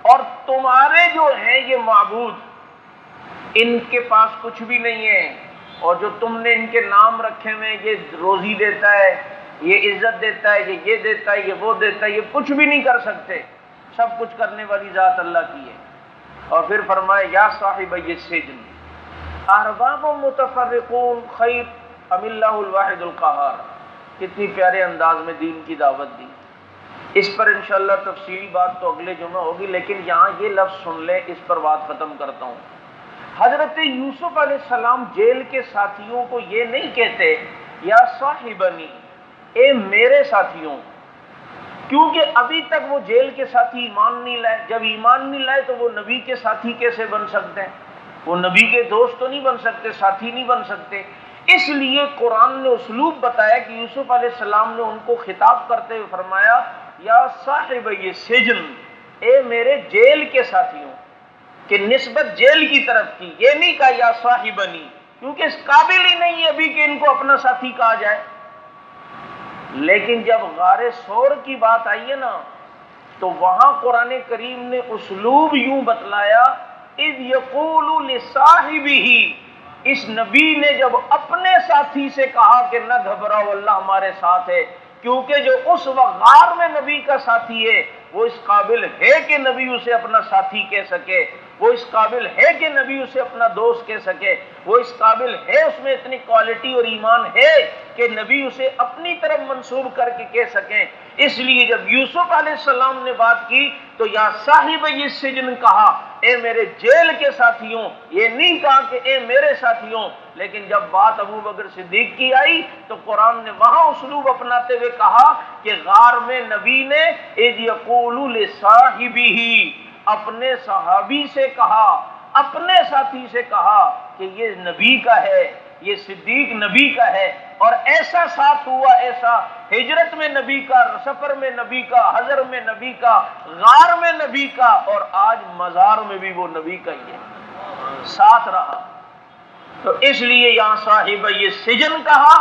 S1: اور تمہارے جو ہیں یہ معبود ان کے پاس کچھ بھی نہیں ہے، اور جو تم نے ان کے نام رکھے ہوئے، یہ روزی دیتا ہے، یہ عزت دیتا ہے، یہ دیتا ہے، یہ وہ دیتا ہے، یہ کچھ بھی نہیں کر سکتے، سب کچھ کرنے والی ذات اللہ کی ہے۔ اور پھر فرمائے یا صاحب السجن ارباب متفرقون خیر ام اللہ الواحد القہار، کتنی پیارے انداز میں دین کی دعوت دی۔ اس پر انشاءاللہ تفصیلی بات تو اگلے جمعہ ہوگی، لیکن یہاں یہ لفظ سن لیں، اس پر بات ختم کرتا ہوں۔ حضرت یوسف علیہ السلام جیل کے ساتھیوں کو یہ نہیں کہتے یا صاحبنی، اے میرے ساتھیوں، کیونکہ ابھی تک وہ جیل کے ساتھی ایمان نہیں لائے۔ جب ایمان نہیں لائے تو وہ نبی کے ساتھی کیسے بن سکتے ہیں؟ وہ نبی کے دوست تو نہیں بن سکتے، ساتھی نہیں بن سکتے۔ اس لیے قرآن نے اسلوب بتایا کہ یوسف علیہ السلام نے ان کو خطاب کرتے ہوئے فرمایا یا صاحب یہ سجن، اے میرے جیل کے ساتھیوں، کہ نسبت جیل کی طرف کی، یہ نہیں کہا یا صاحبنی، کیونکہ اس قابل ہی نہیں ہے ابھی کہ ان کو اپنا ساتھی کہا جائے۔ لیکن جب غار ثور کی بات آئی ہے نا تو وہاں قرآن کریم نے اسلوب یوں بتلایا، اذ یقول لصاحبہ، اس نبی نے جب اپنے ساتھی سے کہا کہ نہ گھبراؤ اللہ ہمارے ساتھ ہے، کیونکہ جو اس وقت غار میں نبی کا ساتھی ہے وہ اس قابل ہے کہ نبی اسے اپنا ساتھی کہہ سکے، وہ اس قابل ہے کہ نبی اسے اپنا دوست کہہ سکے، وہ اس قابل ہے، اس میں اتنی کوالٹی اور ایمان ہے کہ نبی اسے اپنی طرف منسوب کر کے کہہ سکیں۔ اس لیے جب یوسف علیہ السلام نے بات کی تو یا صاحب یہ سجن کہا، اے میرے جیل کے ساتھیوں، یہ نہیں کہا کہ اے میرے ساتھیوں۔ لیکن جب بات ابو بکر صدیق کی آئی تو قرآن نے وہاں اسلوب اپناتے ہوئے کہا کہ غار میں نبی نے اذ یقول لصاحبہ، اپنے صحابی سے کہا، اپنے ساتھی سے کہا کہ یہ نبی کا ہے، یہ صدیق نبی کا ہے، اور ایسا ساتھ ہوا، ایسا ہجرت میں نبی کا، سفر میں نبی کا، حضر میں نبی کا، غار میں نبی کا، اور آج مزار میں بھی وہ نبی کا ہی ہے، ساتھ رہا۔ تو اس لیے یہاں صاحب یہ سجن کہا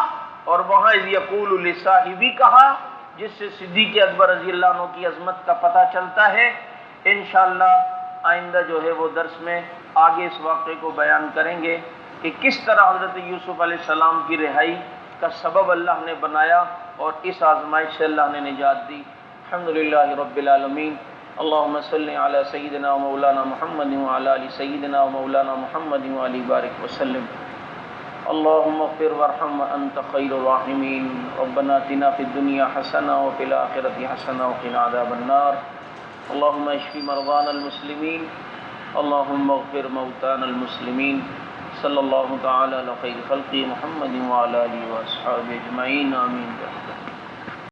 S1: اور وہاں اذ یقول لصاحبی کہا، جس سے صدیق اکبر رضی اللہ عنہ کی عظمت کا پتہ چلتا ہے۔ انشاءاللہ آئندہ جو ہے وہ درس میں آگے اس واقعے کو بیان کریں گے کہ کس طرح حضرت یوسف علیہ السلام کی رہائی کا سبب اللہ نے بنایا اور اس آزمائش سے اللہ نے نجات دی۔ الحمدللہ رب العالمین، اللہم صلی علی سیدنا و مولانا محمد وعلی آل سیدنا و مولانا محمد وعلی بارک وسلم۔ اللہم اغفر وارحم وانت خیر الراحمین، ربنا آتنا فی الدنیا حسنہ وفی الآخرۃ حسنہ وقنا عذاب النار، اللہم اشف مرضانا المسلمین، اللہم اغفر موتانا المسلمین، صلی اللہ تعالی علی خیر خلق محمد وعلی آلہ واصحابہ اجمعین، آمین۔